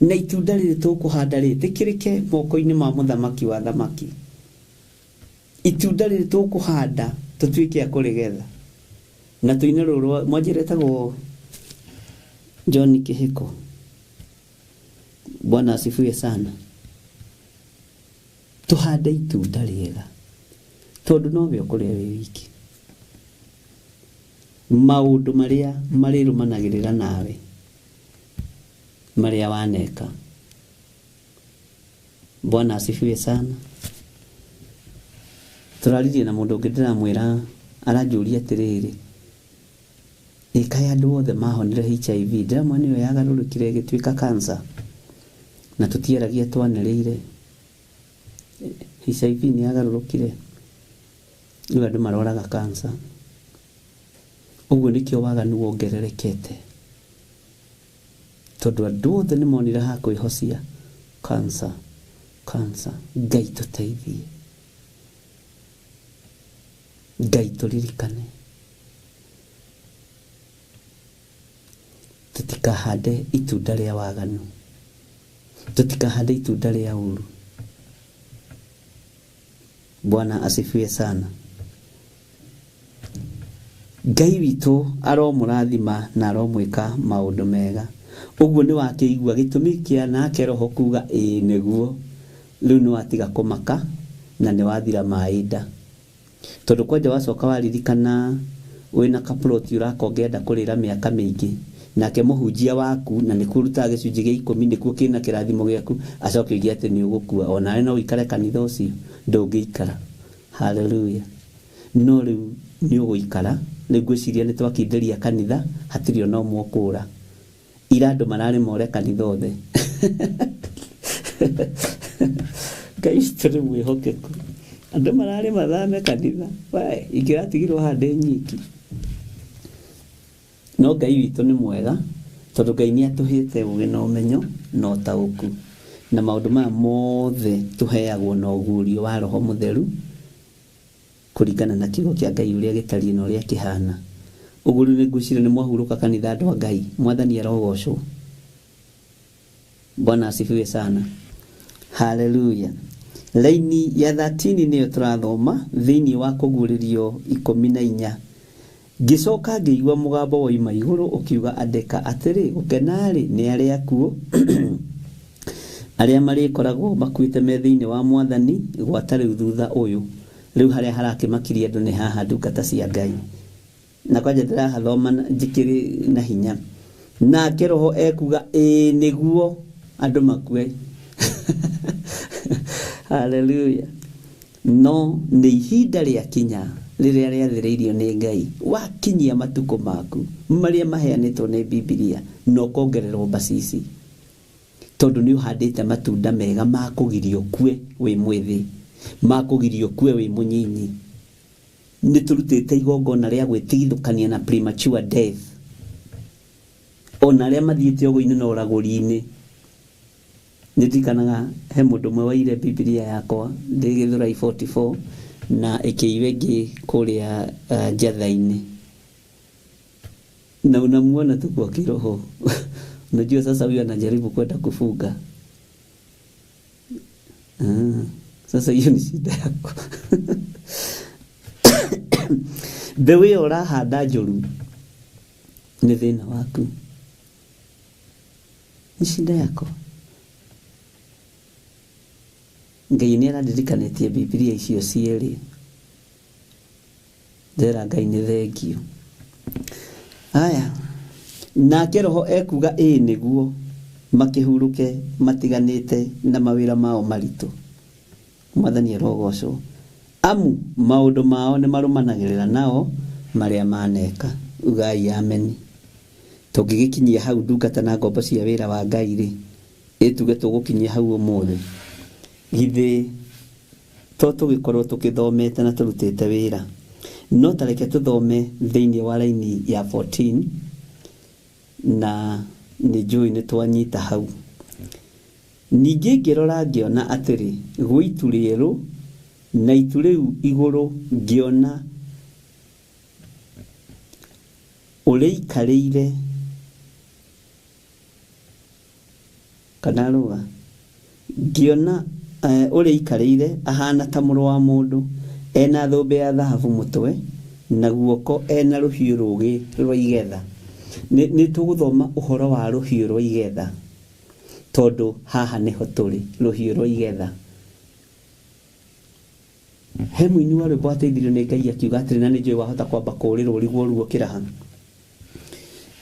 Na itunda rĩrĩ tũkũhanda rĩtĩkĩrĩke moko-inĩ ma mũthamaki wa thamaki. Itunda rĩrĩ tũkũhanda tũtuĩke a kũrĩgetha. Na tũine rũrũ mwanjĩretagwo John Kĩhĩko. Bwana asifiwe sana. Tuhande itunda rĩega. Tondu no we ũkũrĩa wĩ wiki. Maũndũ marĩa marĩrũmanagĩrĩra nawe. Marĩa waneka. Bwana asifiwe sana. Tũraririe na mũndũ ũngĩ ndĩramwĩra aranjũria atĩrĩrĩ. ikaya andũ othe mahonire HIV ndĩramwa nĩyo yagarũrũkire ĩgĩtuĩka cancer na tũtieragia twanĩrĩire HIV nĩ yagarũrũkire rĩu andũ maroraga cancer ũguo nĩkĩo waganu wongererekete tondũ andũ othe nĩ monire ha kwĩhocia cancer Ngai tũteithie Ngai tũririkane tutikahande itunda rĩa waganu tutikahande itunda rĩa uru. Bwana asifiwe sana. Ngai witũ aromũrathima na aromwĩka maũndũ mega ũguo nĩ wakĩigua gĩtũmi kĩa nake roho kuga nĩguo rĩu nĩ watiga kũmaka na nĩ wathira maĩnda tondũ kwanja wacoka waririkana wĩna kaploti ũrakongenda kũrĩra mĩaka mĩingĩ nake mũhunjia waku na nĩ kũruta gĩcunjĩ gĩa 10 nĩkuo kĩna kĩrathimo gĩaku acoke oige atĩ nĩ ũgũkua ona no ũikare kanitha ũcio ndũngĩikara. Haleluya. No rĩu nĩ ũgũikara nĩ ngwĩciria nĩ twakindĩria kanitha hatirĩ ona ũmwe ũkũra ira andũ mararĩ more kanitha othe Ngai tũrĩ mwĩhokeku andũ mararĩ mathame kanitha ingĩratigirwo handĩ nyiki no Ngai witũ nĩ mwega tondũ Ngai nĩ atũhete ũgĩ na ũmenyo na ũtaũku na maũndũ maya mothe tũheagwo na ũguũrio wa Roho Mũtheru kũringana na kiugo kĩa Ngai ũrĩa gĩtariĩ na ũrĩa kĩhana. Ũguo nĩ ngwĩciria nĩ mwahurũka kanitha andũ a Ngai mwathani arogocwo. Bwana asifiwe sana. Haleluya. Laini ya 13 nĩyo tũrathoma thĩinĩ wa kũguũrĩrio 14. Ngĩcoka ngĩigua mũgambo woima igũrũ ũkiuga andĩka atĩrĩ gũkenarĩ nĩ arĩa akuũ arĩa marĩkoragwo makuĩte me thĩinĩ wa mwathani gwata rĩu thutha ũyũ. Rĩu harĩa harakĩmakirie andũ nĩ haha ndungata cia Ngai na kwanja ndĩrahathoma njĩkĩrĩ na hinya nake roho ekuga nĩguo andũ makue. Haleluya. No nĩ ihinda rĩa kinya rĩrĩa rĩathĩrĩirio nĩ Ngai wakinyia matukũ maku marĩa maheanĩtwo nĩ Biblia no kongererwo bacisi tondũ nĩ ũhandĩte matunda mega ma kũgirio kue wĩ mwĩthĩ ma kũgirio kue wĩ mũnyinyi. Nĩ tũrutĩte igongona rĩa gwĩtigithũkania na premature death ona arĩa mathiĩte ũgũ-inĩ na ũragũri-inĩ. Nĩ ndirikanaga he mũndũ ũmwe waire Biblia yakwa ndĩ Gĩthũrai 44 na ĩkĩiwe ĩngĩ kũrĩa njatha-inĩ na unamuona tu kwa kiroho. Unajua sasa huyu anajaribu kwenda kufuga. Sasa hiyo ni shida yako. Mbeu ĩyo ũrahanda njũru nĩ thĩna waku, ni shida yako. Ngai nĩ arandirikanitie Biblia icio cierĩ. Ndera Ngai nĩ thengio. Aya nake roho ekuga nĩguo makĩhurũke matiganĩte na mawĩra mao maritũ. Mwathani arogocwo. Amu maũndũ mao nĩ marũmanagĩrĩra nao marĩa maneka. Ugai amen. Tũngĩgĩkinyia hau ndungata na ngombo cia wĩra wa Ngai rĩ ĩtuge tũgũkinyia hau ũmũthĩ. Githĩ to tũgĩkorwo tũkĩthomete na tũrutĩte wĩra. No tareke tũthome thĩinĩ wa laini ya 14 na nĩ njũĩ nĩ twanyita hau. Ningĩ ngĩrora ngĩona atĩrĩ gwĩ itu rĩerũ na itu rĩu igũrũ ngĩona ũrĩikarĩire kana rũga ngĩona ũrĩikarĩire ahana ta mũrũ wa mũndũ ena thũmbĩ ya thahabu mũtwe na guoko ena rũhiũ rũgĩ rwa igetha. Nĩ tũgũthoma ũhoro wa rũhiũ rwa igetha tondũ haha nĩho tũrĩ rũhiũ rwa igetha. He mũini wa rwĩmbo ateithirio nĩ Ngai akiuga atĩrĩ na nĩ njũĩ wahota kwamba kũũrĩrwo riguo ruo kĩraha.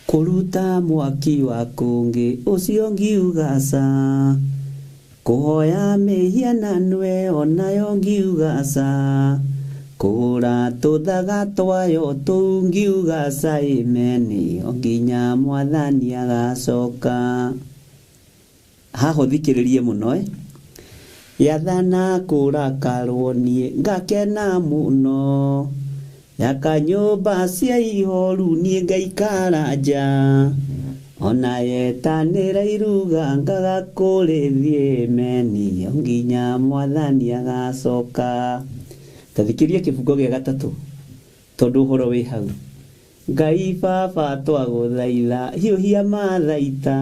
Kũruta mwaki wa kũngĩ ũcio ngiuga ca kũhoya mĩhianano ĩyo nayo ngiuga ca kũgũra tũthaga twayo tũngiuga caimeni onginya mwathani agacoka. Haho thikĩrĩrie mũno yathana kũrakarwo niĩ ngakena mũno, yaka nyũmba cia ihoru niĩ ngaikara nja, ona yetanĩra iruga ngagakũrĩthie meni onginya mwathani agacoka. Tathikĩria kĩbungo gĩa gatatũ tondũ ũhoro wĩ hau. Ngai baba twagũthaitha hiũhia mathaita,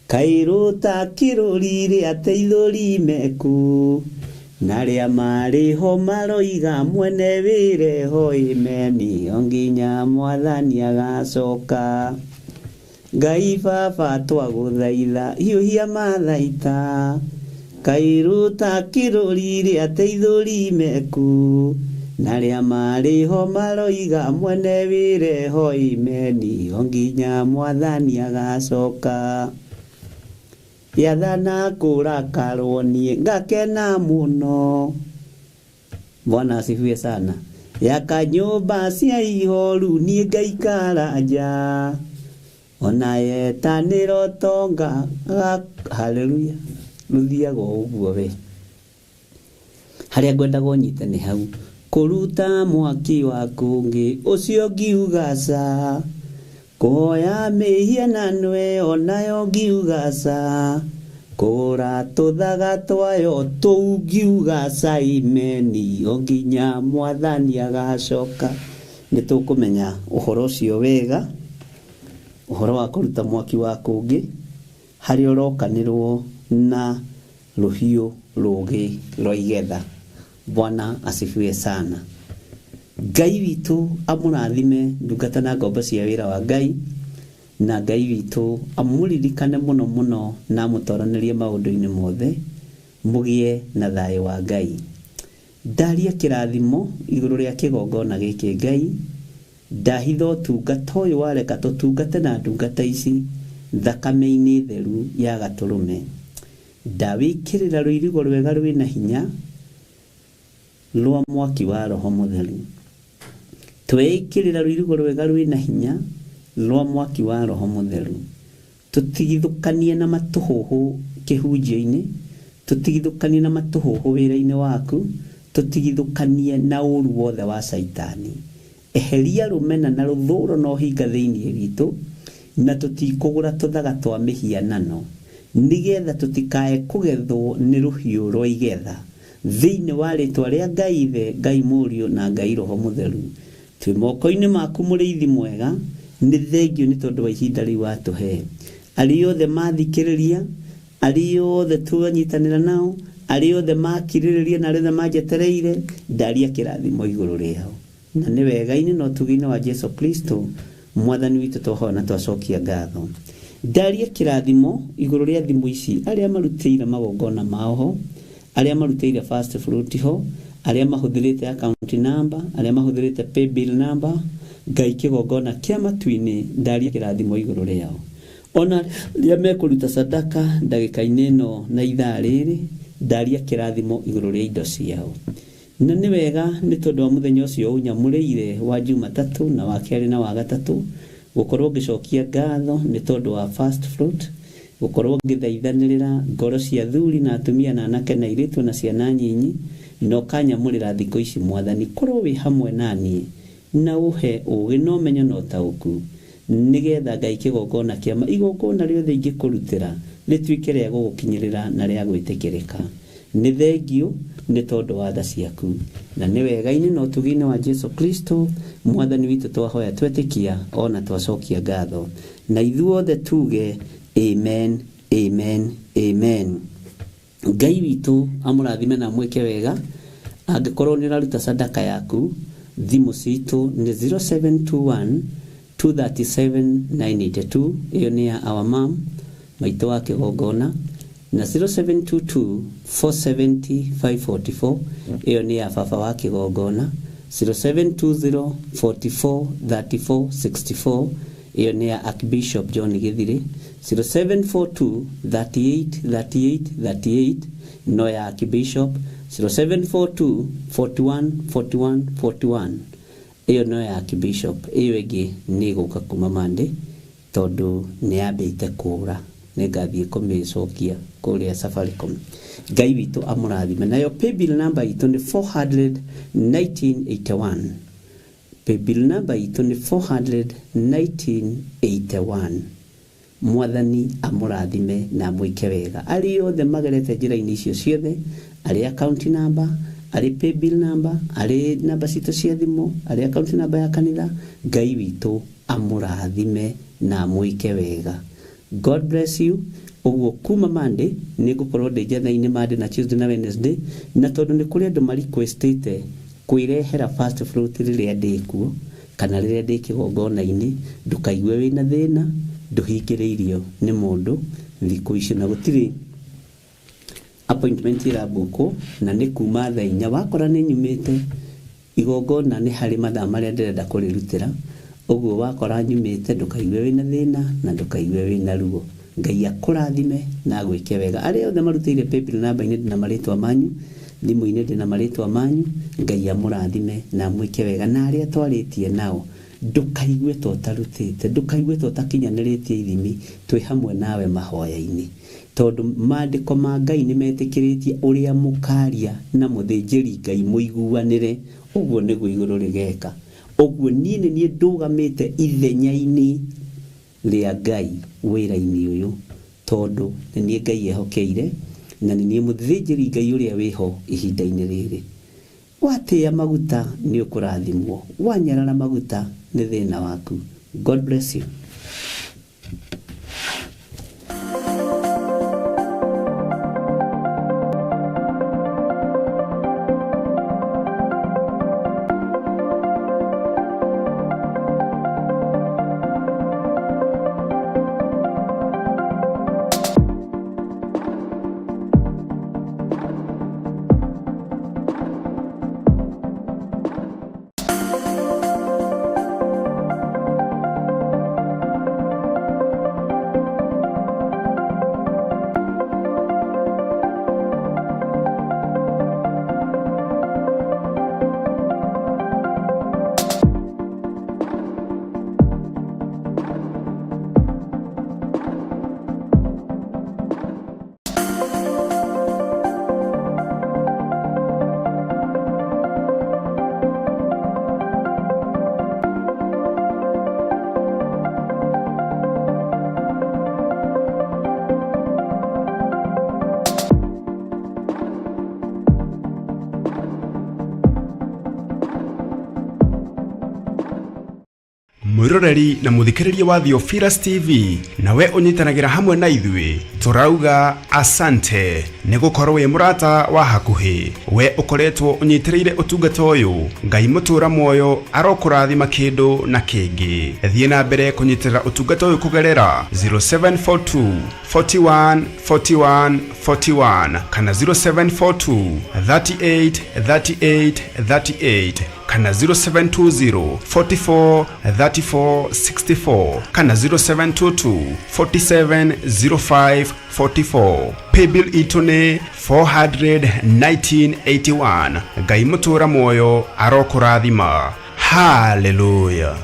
kairũta kĩrũri rĩa teithũri meku, na rĩa marĩho maroiga mwene wĩreho imeni onginya mwathani agacoka. Ngai baba twagũthaitha hiũhia mathaita, kairuta kĩrũri rĩa teithũri meku, na rĩa marĩho maroiga mwene wĩreho imeni onginya mwathani agacoka. Yathana kũrakarwo niĩ ngakena mũno. Bwana asifiwe sana. Yaka nyũmba cia ihoru niĩ ngaikara nja, ona yetanĩro tonga. Haleluya. Ruthiaga ũguo we. Harĩa ngwendaga ũnyite nĩ hau. Kũruta mwaki wa kũngĩ ũcio ngiuga ca, kũhoya mĩhianano ĩyo nayo ngiuga ca, kũgũra tũthaga twayo tũu ngiuga ca imeni onginya mwathani agacoka. Nĩtũkũmenya ũhoro ũcio wega, ũhoro wa kũruta mwaki wa kũngĩ harĩa ũrokanĩrwo na rũhiũ rũgĩ rwa igetha. Bwana asifiwe sana. Ngai witũ amũrathime ndungata na ngombo cia wĩra wa Ngai, na Ngai witũ amũririkane mũno mũno na amũtoranĩrie maũndũ-inĩ mothe, mũgĩe na thayũ wa Ngai. Ndaria kĩrathimo igũrũ rĩa kĩgongona gĩkĩ Ngai, ndahitha ũtungata ũyũ wareka tũtungate na ndungata ici thakame-inĩ theru ya Gatũrũme. Ndawĩkĩrĩra rũirigo rwega rwĩna hinya rwa mwaki wa Roho Mũtheru. Twĩkĩrĩra rũirigo rwega rwĩna hinya rwa mwaki wa Roho Mũtheru. Tũtigithũkanie na matũhũhũ kĩhunjio-inĩ, tũtigithũkanie na matũhũhũ wĩra-inĩ waku, tũtigithũkanie na ũru wothe wa Saitani. Eheria rũmena na rũthũũro na ũhinga thĩinĩ witũ, na tũtikũgũra tũthaga twa mĩhianano, nĩgetha tũtikae kũgethwo nĩ rũhiũ rwa igetha thĩinĩ wa rĩtwa rĩa Ngai Ithe, Ngai Mũriũ na Ngai Roho Mũtheru. Twĩ moko-inĩ maku mũrĩithi mwega, nĩ thengio nĩ tondũ wa ihinda rĩu watũhe. Arĩa othe mathikĩrĩria, arĩa othe twanyitanĩra nao, arĩa othe makirĩrĩria na arĩa othe manjetereire, ndaria kĩrathimo igũrũ rĩao. Na nĩ wega-inĩ na ũtugi-inĩ wa Jesu Kristo mwathani witũ twahoya na twacokia ngatho. Ndaria kĩrathimo igũrũ rĩa thimũ ici, arĩa marutĩire magongona mao ho, arĩa marutĩire first fruit ho, arĩa mahũthĩrĩte account number, arĩa mahũthĩrĩte pay bill number. Ngai kĩgongona kĩa matu-inĩ, ndaria kĩrathimo igũrũ rĩao. Ona rĩa mekũruta sadaka ndagĩka-inĩ ĩno na ithaa rĩrĩ, ndaria kĩrathimo igũrũ rĩa indo ciao. Na nĩ wega nĩ tondũ wa mũthenya ũcio ũnyamũrĩire wa Jumatatũ na wa kerĩ na wa gatatũ, gũkorwo ngĩcokia ngatho nĩ tondũ wa first fruit, gũkorwo ngĩthaithanĩrĩra ngoro cia athuri na atumia na anake na airĩtu na ciana nyinyi, na ũkanyamũrĩra thikũ ici Mwathani. Korwo wĩ hamwe naniĩ na ũhe ũũgĩ na ũmenyo na ũtaũku, nĩgetha Ngai kĩgongona kĩa igongona rĩothe ingĩkũrutĩra rĩtuĩke rĩa gũgũkinyĩrĩra na rĩa gwĩtĩkĩrĩka. Nĩ thengio nĩ tondũ wa tha ciaku, na nĩ wega-inĩ na ũtugi-inĩ wa Jesu Kristo Mwathani witũ twahoya twetĩkia ona twacokia ngatho, na ithuothe tuge amen, amen, amen. Ngai witũ amũrathime na mwĩke wega. Angĩkorwo nĩ ũraruta sadaka yaku, thimũ citũ nĩ 0721 237 982. Iyo nĩ ya our mom maitũ wa kĩgongona, na 0722 470 544. Iyo nĩ ya baba wa kĩgongona, 0720 44 34 64. Iyo nĩ ya Archbishop John Githiri, 0742 38 38 38. No ya Archbishop 0742 41 41 41. Iyo no ya Bishop. Iyo ĩngĩ nĩ gũka kuma Monday tondũ nĩ yambĩte kũra, nĩ ngathiĩ kũmĩcokia kũrĩa Safaricom. Ngai witũ amũrathime. Nayo paybill number itũ nĩ 41981. Paybill number itũ nĩ 41981. Mwathani amũrathime na mwĩke wega. Arĩ othe magerete njĩra-inĩ icio ciothe, arĩ account number, arĩ paybill number, arĩ namba citũ cia thimũ, arĩ account number ya kanitha, Ngai witũ amũrathime na mwĩke wega. God bless you. Uguo kuma Monday nĩ ngũkorwo ndĩ njetha-inĩ Monday na Tuesday na Wednesday, na tondũ nĩ kũrĩ andũ requestĩte kwĩrehera first fruit rĩrĩa ndĩkuo kana rĩrĩa ndĩ kĩgongona-inĩ, ndũkaigue wĩna thĩna, ndũhingĩrĩirio nĩ mũndũ thikũ icio, na gũtirĩ appointment ĩrabũkwo, na nĩ kuma thaa 4. Wakora nĩ nyumĩte igongona nĩ harĩ mathaa marĩa ndĩrenda kũrĩrutĩra, ũguo wakora nyumĩte ndũkaigue wĩna thĩna na ndũkaigue wĩna ruo. Ngai akũrathime na gwĩke wega. Arĩa othe marutĩire paybill number-inĩ ndĩ na marĩtwa manyu, thimũ-inĩ ndĩ na marĩtwa manyu, Ngai amũrathime na mwĩke wega. Na arĩa twarĩtie nao, ndũkaigue to tarutĩte, ndũkaigue to takinyanĩrĩtie ithimi, twĩ hamwe nawe mahoya-inĩ, tondũ maandĩko ma Ngai nĩ metĩkĩrĩtie ũrĩa mũkaria na mũthĩnjĩri Ngai mũiguanĩre, ũguo nĩguo igũrũ rĩgeka. Ũguo niĩ ndũgamĩte ithenya-inĩ rĩa Ngai wĩra-inĩ ũyũ, tondũ nĩ niĩ Ngai ehokeire na nĩ niĩ mũthĩnjĩri Ngai ũrĩa wĩho ihinda-inĩ rĩrĩ. Watĩa maguta nĩ ũkũrathimwo, wanyarara maguta nĩ thĩna waku. God bless you. Mwiroreri na muthikiriria wa Theophilus TV, nawe unyitanagira hamwe na ithuĩ, turauga asante nĩ gũkorwo wĩ mũrata wa hakuhĩ. We ukoretwo unyitirĩire ũtungata ũyũ, Ngai mũtũra muoyo arokũrathima kĩndũ na kĩngĩ. Thiĩ na mbere kũnyitĩrĩra ũtungata ũyũ kũgerera 0742 41 41 41 kana 0742 38 38 38 kana 0720 44 34 64 kana 0722 47 05 44. Paybill itũ nĩ 41981. Ngai mũtũra muoyo arokũrathima. Hallelujah.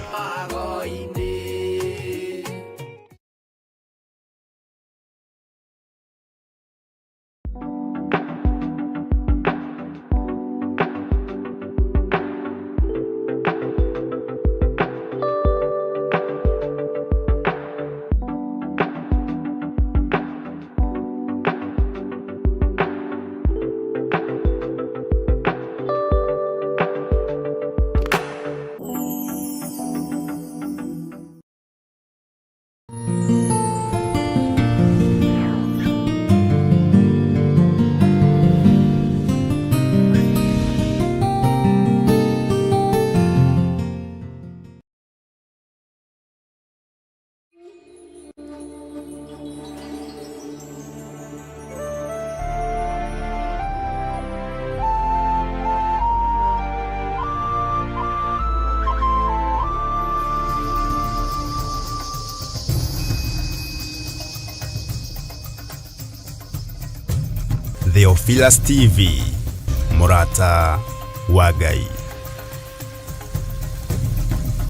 Theophilus TV. mũrata wa Ngai.